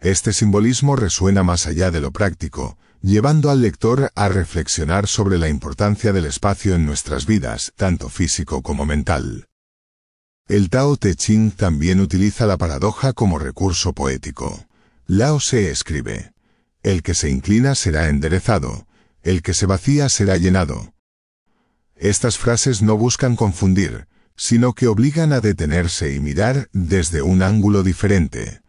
Este simbolismo resuena más allá de lo práctico, llevando al lector a reflexionar sobre la importancia del espacio en nuestras vidas, tanto físico como mental. El Tao Te Ching también utiliza la paradoja como recurso poético. Lao Tse escribe: el que se inclina será enderezado, el que se vacía será llenado. Estas frases no buscan confundir, sino que obligan a detenerse y mirar desde un ángulo diferente.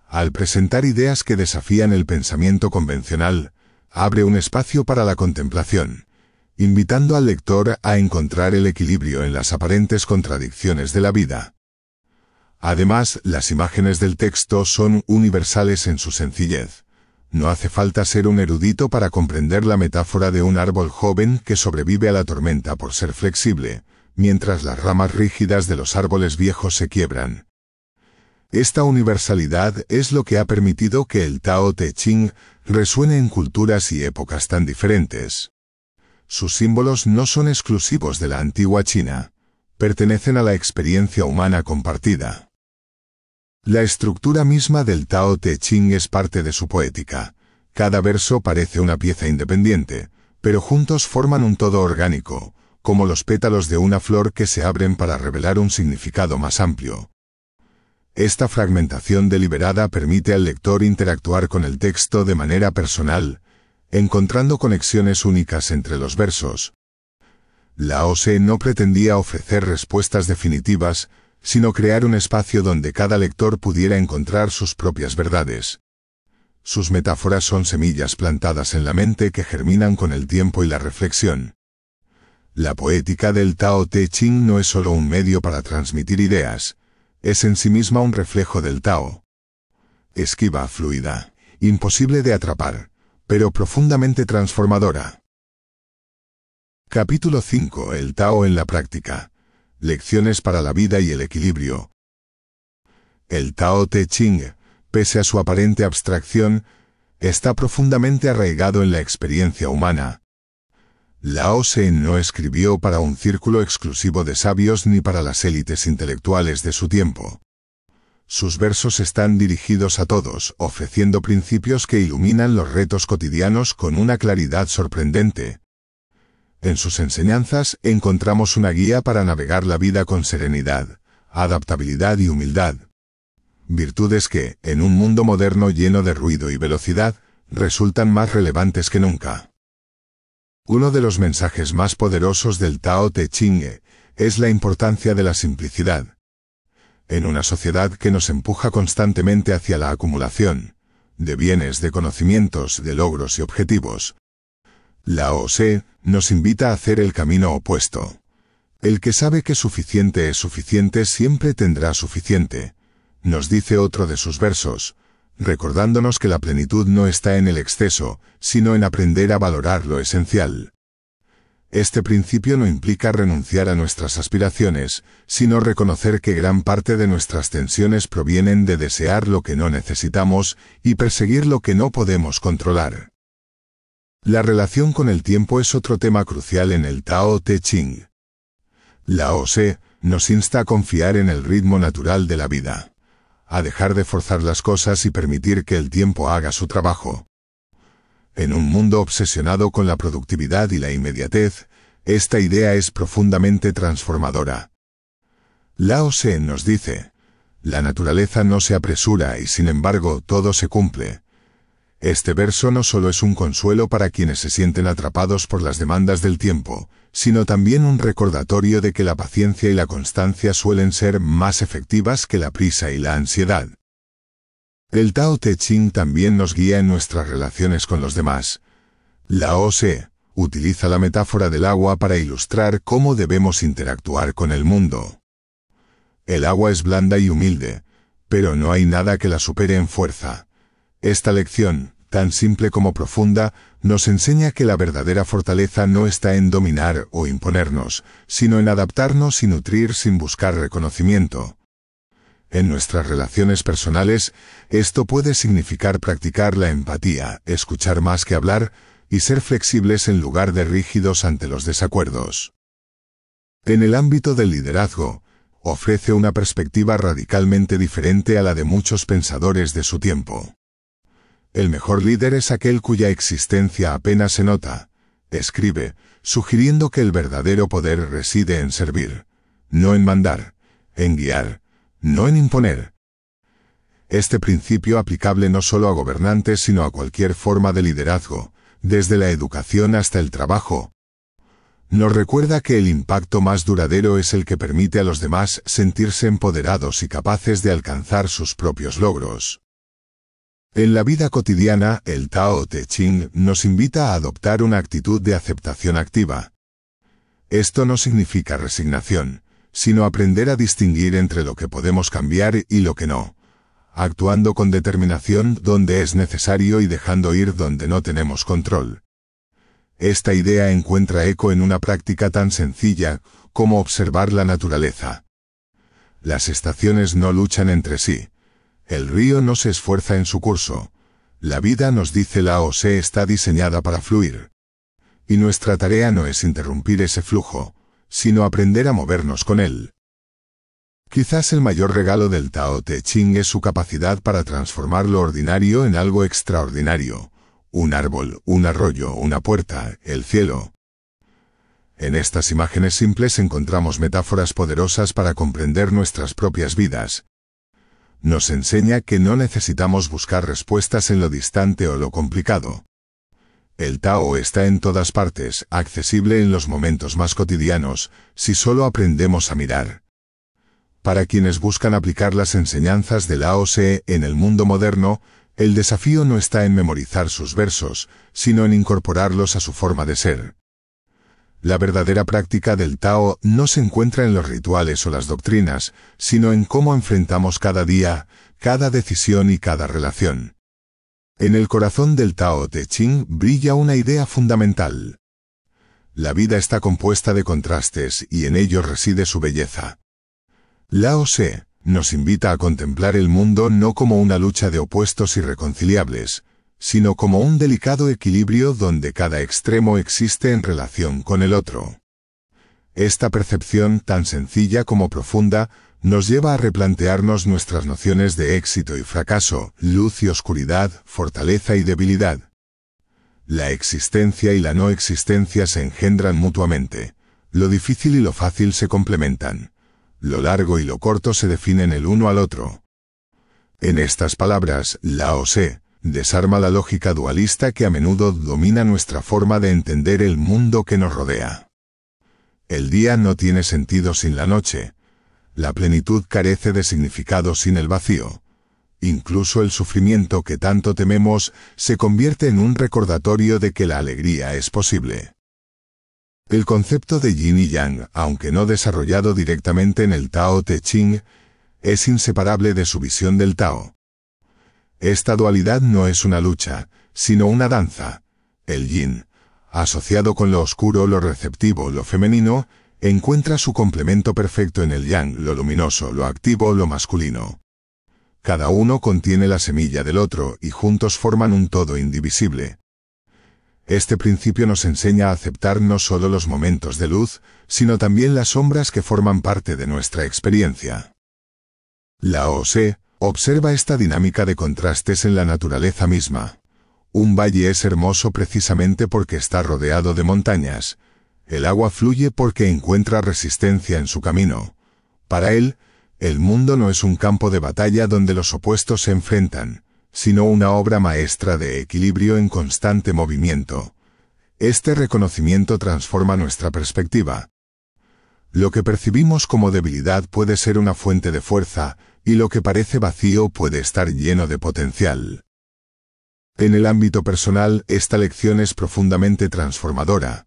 Al presentar ideas que desafían el pensamiento convencional, abre un espacio para la contemplación, invitando al lector a encontrar el equilibrio en las aparentes contradicciones de la vida. Además, las imágenes del texto son universales en su sencillez. No hace falta ser un erudito para comprender la metáfora de un árbol joven que sobrevive a la tormenta por ser flexible, mientras las ramas rígidas de los árboles viejos se quiebran. Esta universalidad es lo que ha permitido que el Tao Te Ching resuene en culturas y épocas tan diferentes. Sus símbolos no son exclusivos de la antigua China, pertenecen a la experiencia humana compartida. La estructura misma del Tao Te Ching es parte de su poética. Cada verso parece una pieza independiente, pero juntos forman un todo orgánico, como los pétalos de una flor que se abren para revelar un significado más amplio. Esta fragmentación deliberada permite al lector interactuar con el texto de manera personal, encontrando conexiones únicas entre los versos. Lao Tse no pretendía ofrecer respuestas definitivas, sino crear un espacio donde cada lector pudiera encontrar sus propias verdades. Sus metáforas son semillas plantadas en la mente que germinan con el tiempo y la reflexión. La poética del Tao Te Ching no es solo un medio para transmitir ideas, es en sí misma un reflejo del Tao. Esquiva, fluida, imposible de atrapar, pero profundamente transformadora. Capítulo 5. El Tao en la práctica. Lecciones para la vida y el equilibrio. El Tao Te Ching, pese a su aparente abstracción, está profundamente arraigado en la experiencia humana. Lao Tse no escribió para un círculo exclusivo de sabios ni para las élites intelectuales de su tiempo. Sus versos están dirigidos a todos, ofreciendo principios que iluminan los retos cotidianos con una claridad sorprendente. En sus enseñanzas encontramos una guía para navegar la vida con serenidad, adaptabilidad y humildad. Virtudes que, en un mundo moderno lleno de ruido y velocidad, resultan más relevantes que nunca. Uno de los mensajes más poderosos del Tao Te Ching es la importancia de la simplicidad. En una sociedad que nos empuja constantemente hacia la acumulación de bienes, de conocimientos, de logros y objetivos, Lao Tse nos invita a hacer el camino opuesto. El que sabe que suficiente es suficiente siempre tendrá suficiente, nos dice otro de sus versos, recordándonos que la plenitud no está en el exceso, sino en aprender a valorar lo esencial. Este principio no implica renunciar a nuestras aspiraciones, sino reconocer que gran parte de nuestras tensiones provienen de desear lo que no necesitamos y perseguir lo que no podemos controlar. La relación con el tiempo es otro tema crucial en el Tao Te Ching. Lao Tse nos insta a confiar en el ritmo natural de la vida, a dejar de forzar las cosas y permitir que el tiempo haga su trabajo. En un mundo obsesionado con la productividad y la inmediatez, esta idea es profundamente transformadora. Lao Tse nos dice, la naturaleza no se apresura y sin embargo todo se cumple. Este verso no solo es un consuelo para quienes se sienten atrapados por las demandas del tiempo, sino también un recordatorio de que la paciencia y la constancia suelen ser más efectivas que la prisa y la ansiedad. El Tao Te Ching también nos guía en nuestras relaciones con los demás. Lao Tse utiliza la metáfora del agua para ilustrar cómo debemos interactuar con el mundo. El agua es blanda y humilde, pero no hay nada que la supere en fuerza. Esta lección, tan simple como profunda, nos enseña que la verdadera fortaleza no está en dominar o imponernos, sino en adaptarnos y nutrir sin buscar reconocimiento. En nuestras relaciones personales, esto puede significar practicar la empatía, escuchar más que hablar, y ser flexibles en lugar de rígidos ante los desacuerdos. En el ámbito del liderazgo, ofrece una perspectiva radicalmente diferente a la de muchos pensadores de su tiempo. El mejor líder es aquel cuya existencia apenas se nota, escribe, sugiriendo que el verdadero poder reside en servir, no en mandar, en guiar, no en imponer. Este principio aplicable no solo a gobernantes sino a cualquier forma de liderazgo, desde la educación hasta el trabajo, nos recuerda que el impacto más duradero es el que permite a los demás sentirse empoderados y capaces de alcanzar sus propios logros. En la vida cotidiana, el Tao Te Ching nos invita a adoptar una actitud de aceptación activa. Esto no significa resignación, sino aprender a distinguir entre lo que podemos cambiar y lo que no, actuando con determinación donde es necesario y dejando ir donde no tenemos control. Esta idea encuentra eco en una práctica tan sencilla como observar la naturaleza. Las estaciones no luchan entre sí. El río no se esfuerza en su curso. La vida, nos dice Lao Tse, está diseñada para fluir. Y nuestra tarea no es interrumpir ese flujo, sino aprender a movernos con él. Quizás el mayor regalo del Tao Te Ching es su capacidad para transformar lo ordinario en algo extraordinario. Un árbol, un arroyo, una puerta, el cielo. En estas imágenes simples encontramos metáforas poderosas para comprender nuestras propias vidas. Nos enseña que no necesitamos buscar respuestas en lo distante o lo complicado. El Tao está en todas partes, accesible en los momentos más cotidianos, si solo aprendemos a mirar. Para quienes buscan aplicar las enseñanzas de Lao Tse en el mundo moderno, el desafío no está en memorizar sus versos, sino en incorporarlos a su forma de ser. La verdadera práctica del Tao no se encuentra en los rituales o las doctrinas, sino en cómo enfrentamos cada día, cada decisión y cada relación. En el corazón del Tao Te Ching brilla una idea fundamental. La vida está compuesta de contrastes y en ellos reside su belleza. Lao Tse nos invita a contemplar el mundo no como una lucha de opuestos irreconciliables, sino como un delicado equilibrio donde cada extremo existe en relación con el otro. Esta percepción, tan sencilla como profunda, nos lleva a replantearnos nuestras nociones de éxito y fracaso, luz y oscuridad, fortaleza y debilidad. La existencia y la no existencia se engendran mutuamente. Lo difícil y lo fácil se complementan. Lo largo y lo corto se definen el uno al otro. En estas palabras, Lao Tse desarma la lógica dualista que a menudo domina nuestra forma de entender el mundo que nos rodea. El día no tiene sentido sin la noche. La plenitud carece de significado sin el vacío. Incluso el sufrimiento que tanto tememos se convierte en un recordatorio de que la alegría es posible. El concepto de yin y yang, aunque no desarrollado directamente en el Tao Te Ching, es inseparable de su visión del Tao. Esta dualidad no es una lucha, sino una danza. El yin, asociado con lo oscuro, lo receptivo, lo femenino, encuentra su complemento perfecto en el yang, lo luminoso, lo activo, lo masculino. Cada uno contiene la semilla del otro y juntos forman un todo indivisible. Este principio nos enseña a aceptar no solo los momentos de luz, sino también las sombras que forman parte de nuestra experiencia. Lao Tse observa esta dinámica de contrastes en la naturaleza misma. Un valle es hermoso precisamente porque está rodeado de montañas. El agua fluye porque encuentra resistencia en su camino. Para él, el mundo no es un campo de batalla donde los opuestos se enfrentan, sino una obra maestra de equilibrio en constante movimiento. Este reconocimiento transforma nuestra perspectiva. Lo que percibimos como debilidad puede ser una fuente de fuerza, y lo que parece vacío puede estar lleno de potencial. En el ámbito personal, esta lección es profundamente transformadora.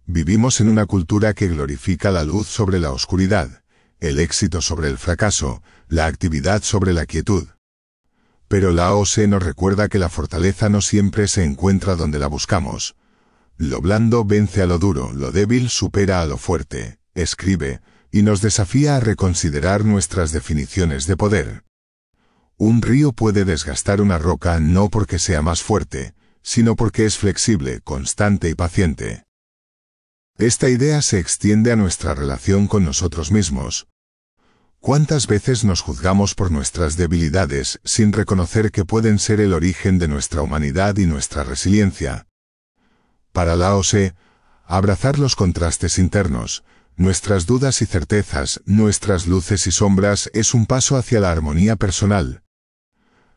Vivimos en una cultura que glorifica la luz sobre la oscuridad, el éxito sobre el fracaso, la actividad sobre la quietud. Pero Lao Tse nos recuerda que la fortaleza no siempre se encuentra donde la buscamos. Lo blando vence a lo duro, lo débil supera a lo fuerte, escribe, y nos desafía a reconsiderar nuestras definiciones de poder. Un río puede desgastar una roca no porque sea más fuerte, sino porque es flexible, constante y paciente. Esta idea se extiende a nuestra relación con nosotros mismos. ¿Cuántas veces nos juzgamos por nuestras debilidades sin reconocer que pueden ser el origen de nuestra humanidad y nuestra resiliencia? Para Lao Tse, abrazar los contrastes internos, nuestras dudas y certezas, nuestras luces y sombras es un paso hacia la armonía personal.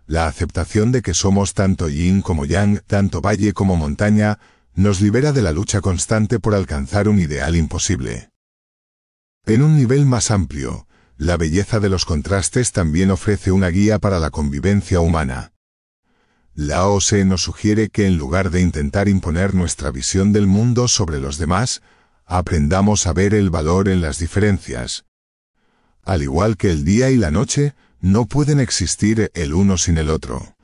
La aceptación de que somos tanto yin como yang, tanto valle como montaña, nos libera de la lucha constante por alcanzar un ideal imposible. En un nivel más amplio, la belleza de los contrastes también ofrece una guía para la convivencia humana. Lao Tse nos sugiere que en lugar de intentar imponer nuestra visión del mundo sobre los demás, aprendamos a ver el valor en las diferencias. Al igual que el día y la noche, no pueden existir el uno sin el otro.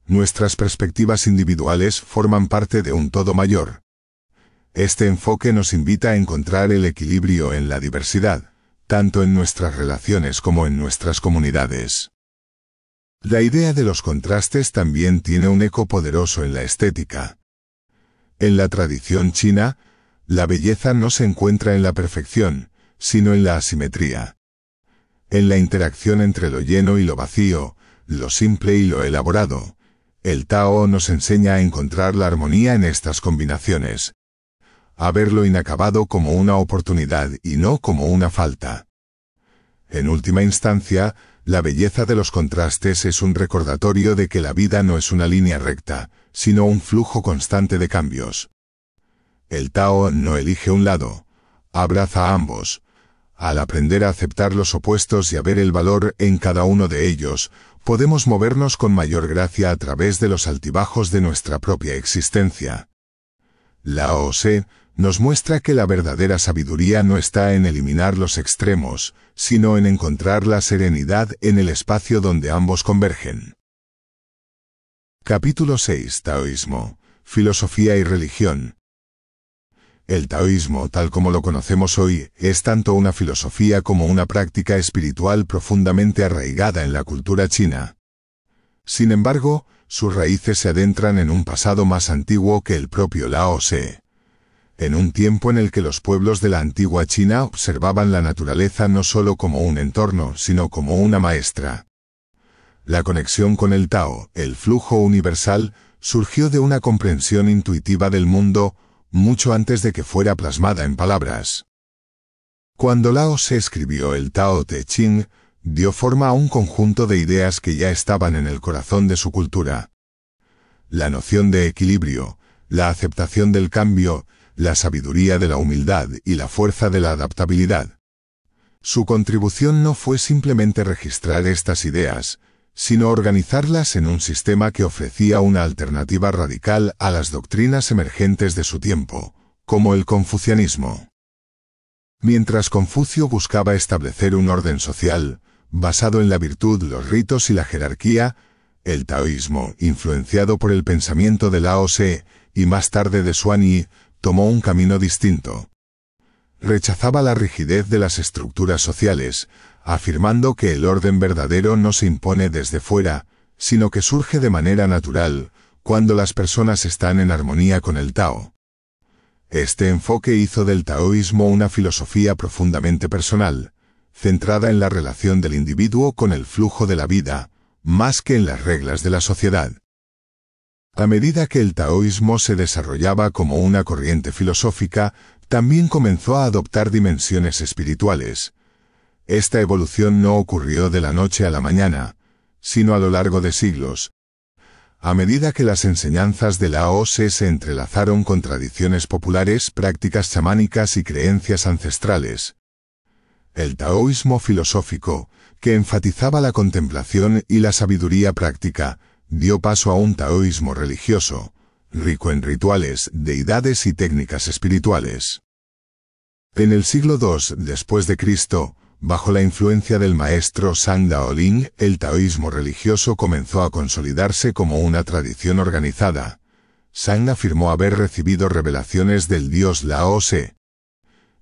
Nuestras perspectivas individuales forman parte de un todo mayor. Este enfoque nos invita a encontrar el equilibrio en la diversidad, tanto en nuestras relaciones como en nuestras comunidades. La idea de los contrastes también tiene un eco poderoso en la estética. En la tradición china, la belleza no se encuentra en la perfección, sino en la asimetría. En la interacción entre lo lleno y lo vacío, lo simple y lo elaborado, el Tao nos enseña a encontrar la armonía en estas combinaciones, a ver lo inacabado como una oportunidad y no como una falta. En última instancia, la belleza de los contrastes es un recordatorio de que la vida no es una línea recta, sino un flujo constante de cambios. El Tao no elige un lado, abraza a ambos. Al aprender a aceptar los opuestos y a ver el valor en cada uno de ellos, podemos movernos con mayor gracia a través de los altibajos de nuestra propia existencia. Lao Tse nos muestra que la verdadera sabiduría no está en eliminar los extremos, sino en encontrar la serenidad en el espacio donde ambos convergen. Capítulo 6. Taoísmo, filosofía y religión. El taoísmo, tal como lo conocemos hoy, es tanto una filosofía como una práctica espiritual profundamente arraigada en la cultura china. Sin embargo, sus raíces se adentran en un pasado más antiguo que el propio Lao Tse. En un tiempo en el que los pueblos de la antigua China observaban la naturaleza no solo como un entorno, sino como una maestra. La conexión con el Tao, el flujo universal, surgió de una comprensión intuitiva del mundo, mucho antes de que fuera plasmada en palabras. Cuando Lao Tse escribió el Tao Te Ching, dio forma a un conjunto de ideas que ya estaban en el corazón de su cultura. La noción de equilibrio, la aceptación del cambio, la sabiduría de la humildad y la fuerza de la adaptabilidad. Su contribución no fue simplemente registrar estas ideas, sino organizarlas en un sistema que ofrecía una alternativa radical a las doctrinas emergentes de su tiempo, como el confucianismo. Mientras Confucio buscaba establecer un orden social, basado en la virtud, los ritos y la jerarquía, el taoísmo, influenciado por el pensamiento de Lao Tse y más tarde de Xuan Yi, tomó un camino distinto. Rechazaba la rigidez de las estructuras sociales, afirmando que el orden verdadero no se impone desde fuera, sino que surge de manera natural, cuando las personas están en armonía con el Tao. Este enfoque hizo del taoísmo una filosofía profundamente personal, centrada en la relación del individuo con el flujo de la vida, más que en las reglas de la sociedad. A medida que el taoísmo se desarrollaba como una corriente filosófica, también comenzó a adoptar dimensiones espirituales. Esta evolución no ocurrió de la noche a la mañana, sino a lo largo de siglos. A medida que las enseñanzas de Lao Tse se entrelazaron con tradiciones populares, prácticas chamánicas y creencias ancestrales. El taoísmo filosófico, que enfatizaba la contemplación y la sabiduría práctica, dio paso a un taoísmo religioso, rico en rituales, deidades y técnicas espirituales. En el siglo II después de Cristo, bajo la influencia del maestro Zhang Daoling, el taoísmo religioso comenzó a consolidarse como una tradición organizada. Zhang afirmó haber recibido revelaciones del dios Lao Tse,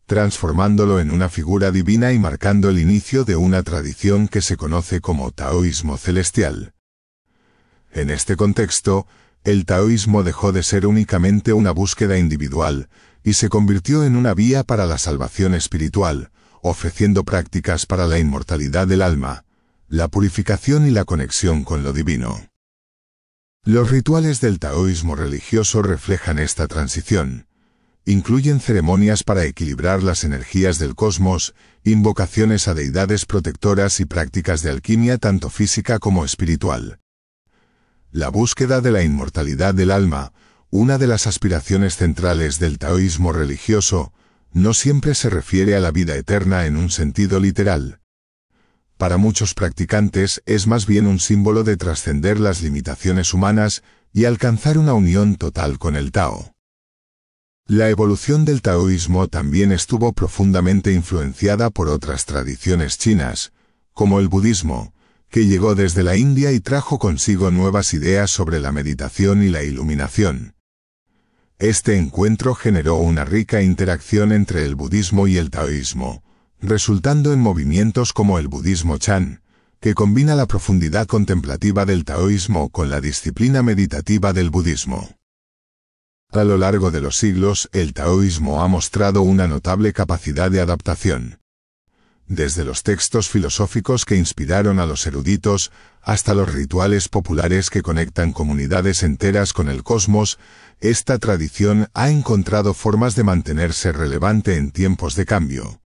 transformándolo en una figura divina y marcando el inicio de una tradición que se conoce como taoísmo celestial. En este contexto, el taoísmo dejó de ser únicamente una búsqueda individual y se convirtió en una vía para la salvación espiritual, ofreciendo prácticas para la inmortalidad del alma, la purificación y la conexión con lo divino. Los rituales del taoísmo religioso reflejan esta transición. Incluyen ceremonias para equilibrar las energías del cosmos, invocaciones a deidades protectoras y prácticas de alquimia tanto física como espiritual. La búsqueda de la inmortalidad del alma, una de las aspiraciones centrales del taoísmo religioso, no siempre se refiere a la vida eterna en un sentido literal. Para muchos practicantes es más bien un símbolo de trascender las limitaciones humanas y alcanzar una unión total con el Tao. La evolución del taoísmo también estuvo profundamente influenciada por otras tradiciones chinas, como el budismo, que llegó desde la India y trajo consigo nuevas ideas sobre la meditación y la iluminación. Este encuentro generó una rica interacción entre el budismo y el taoísmo, resultando en movimientos como el budismo Chan, que combina la profundidad contemplativa del taoísmo con la disciplina meditativa del budismo. A lo largo de los siglos, el taoísmo ha mostrado una notable capacidad de adaptación. Desde los textos filosóficos que inspiraron a los eruditos, hasta los rituales populares que conectan comunidades enteras con el cosmos, esta tradición ha encontrado formas de mantenerse relevante en tiempos de cambio.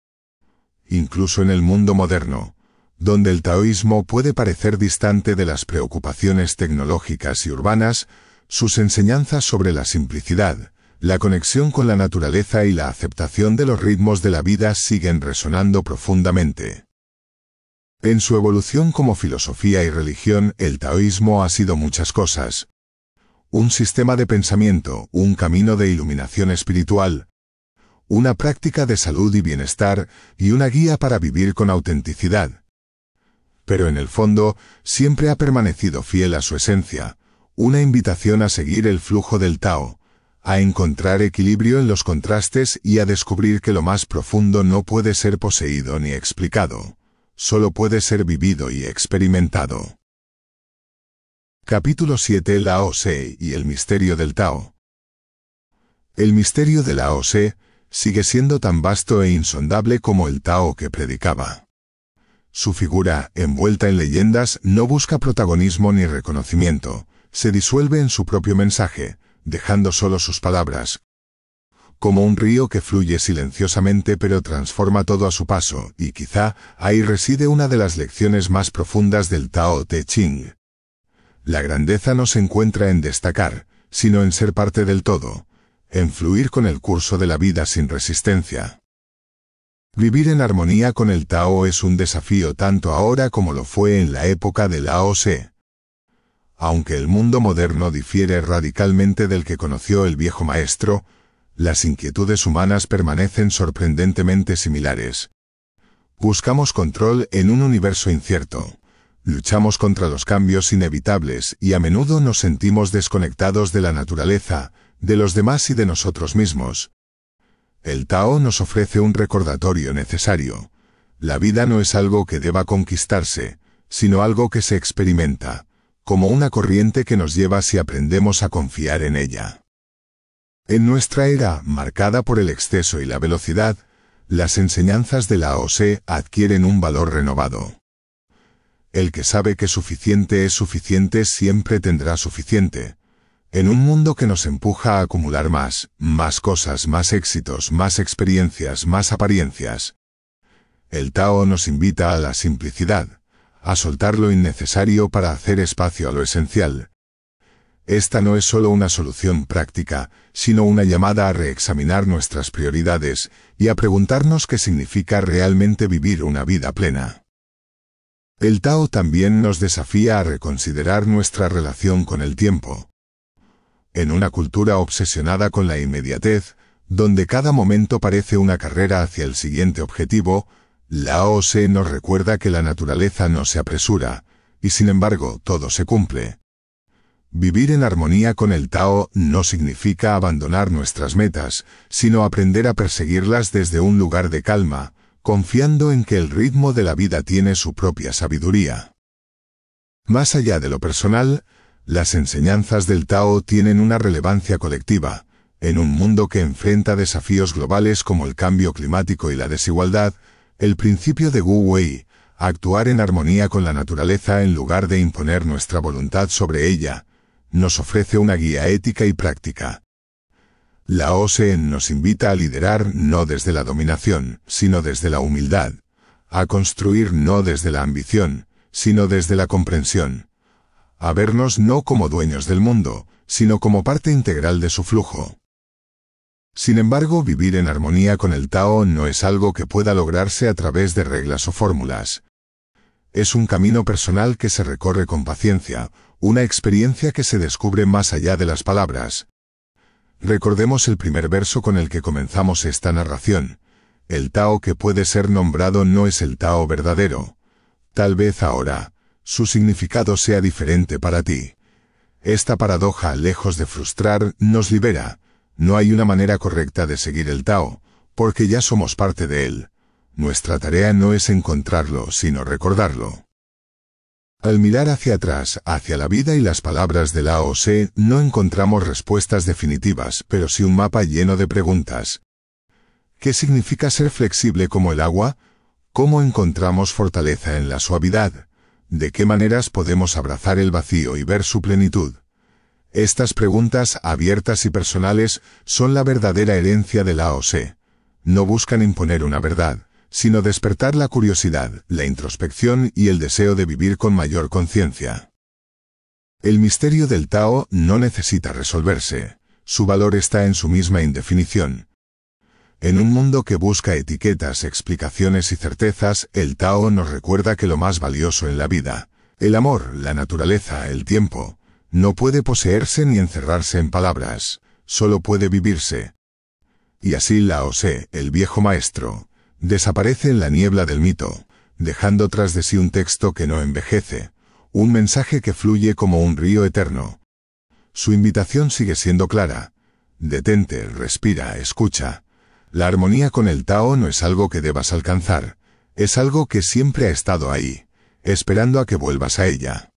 Incluso en el mundo moderno, donde el taoísmo puede parecer distante de las preocupaciones tecnológicas y urbanas, sus enseñanzas sobre la simplicidad, la conexión con la naturaleza y la aceptación de los ritmos de la vida siguen resonando profundamente. En su evolución como filosofía y religión, el taoísmo ha sido muchas cosas. Un sistema de pensamiento, un camino de iluminación espiritual, una práctica de salud y bienestar, y una guía para vivir con autenticidad. Pero en el fondo, siempre ha permanecido fiel a su esencia, una invitación a seguir el flujo del Tao, a encontrar equilibrio en los contrastes y a descubrir que lo más profundo no puede ser poseído ni explicado, solo puede ser vivido y experimentado. Capítulo 7. Lao Tse y el misterio del Tao. El misterio de Lao Tse sigue siendo tan vasto e insondable como el Tao que predicaba. Su figura, envuelta en leyendas, no busca protagonismo ni reconocimiento, se disuelve en su propio mensaje, dejando solo sus palabras. Como un río que fluye silenciosamente pero transforma todo a su paso, y quizá ahí reside una de las lecciones más profundas del Tao Te Ching. La grandeza no se encuentra en destacar, sino en ser parte del todo, en fluir con el curso de la vida sin resistencia. Vivir en armonía con el Tao es un desafío tanto ahora como lo fue en la época de Lao Tse. Aunque el mundo moderno difiere radicalmente del que conoció el viejo maestro, las inquietudes humanas permanecen sorprendentemente similares. Buscamos control en un universo incierto. Luchamos contra los cambios inevitables y a menudo nos sentimos desconectados de la naturaleza, de los demás y de nosotros mismos. El Tao nos ofrece un recordatorio necesario. La vida no es algo que deba conquistarse, sino algo que se experimenta, como una corriente que nos lleva si aprendemos a confiar en ella. En nuestra era, marcada por el exceso y la velocidad, las enseñanzas de Lao Tse adquieren un valor renovado. El que sabe que suficiente es suficiente siempre tendrá suficiente. En un mundo que nos empuja a acumular más cosas, más éxitos, más experiencias, más apariencias. El Tao nos invita a la simplicidad, a soltar lo innecesario para hacer espacio a lo esencial. Esta no es solo una solución práctica, sino una llamada a reexaminar nuestras prioridades y a preguntarnos qué significa realmente vivir una vida plena. El Tao también nos desafía a reconsiderar nuestra relación con el tiempo. En una cultura obsesionada con la inmediatez, donde cada momento parece una carrera hacia el siguiente objetivo, Lao Tse nos recuerda que la naturaleza no se apresura, y sin embargo todo se cumple. Vivir en armonía con el Tao no significa abandonar nuestras metas, sino aprender a perseguirlas desde un lugar de calma, confiando en que el ritmo de la vida tiene su propia sabiduría. Más allá de lo personal, las enseñanzas del Tao tienen una relevancia colectiva. En un mundo que enfrenta desafíos globales como el cambio climático y la desigualdad, el principio de Wu Wei, actuar en armonía con la naturaleza en lugar de imponer nuestra voluntad sobre ella, nos ofrece una guía ética y práctica. Lao Tse nos invita a liderar no desde la dominación, sino desde la humildad, a construir no desde la ambición, sino desde la comprensión, a vernos no como dueños del mundo, sino como parte integral de su flujo. Sin embargo, vivir en armonía con el Tao no es algo que pueda lograrse a través de reglas o fórmulas. Es un camino personal que se recorre con paciencia, una experiencia que se descubre más allá de las palabras. Recordemos el primer verso con el que comenzamos esta narración. El Tao que puede ser nombrado no es el Tao verdadero. Tal vez ahora su significado sea diferente para ti. Esta paradoja, lejos de frustrar, nos libera. No hay una manera correcta de seguir el Tao, porque ya somos parte de él. Nuestra tarea no es encontrarlo, sino recordarlo. Al mirar hacia atrás, hacia la vida y las palabras de Lao Tse, no encontramos respuestas definitivas, pero sí un mapa lleno de preguntas. ¿Qué significa ser flexible como el agua? ¿Cómo encontramos fortaleza en la suavidad? ¿De qué maneras podemos abrazar el vacío y ver su plenitud? Estas preguntas, abiertas y personales, son la verdadera herencia de Lao Tse. No buscan imponer una verdad, sino despertar la curiosidad, la introspección y el deseo de vivir con mayor conciencia. El misterio del Tao no necesita resolverse. Su valor está en su misma indefinición. En un mundo que busca etiquetas, explicaciones y certezas, el Tao nos recuerda que lo más valioso en la vida, el amor, la naturaleza, el tiempo, no puede poseerse ni encerrarse en palabras, solo puede vivirse. Y así Lao Tse, el viejo maestro, desaparece en la niebla del mito, dejando tras de sí un texto que no envejece, un mensaje que fluye como un río eterno. Su invitación sigue siendo clara. Detente, respira, escucha. La armonía con el Tao no es algo que debas alcanzar, es algo que siempre ha estado ahí, esperando a que vuelvas a ella.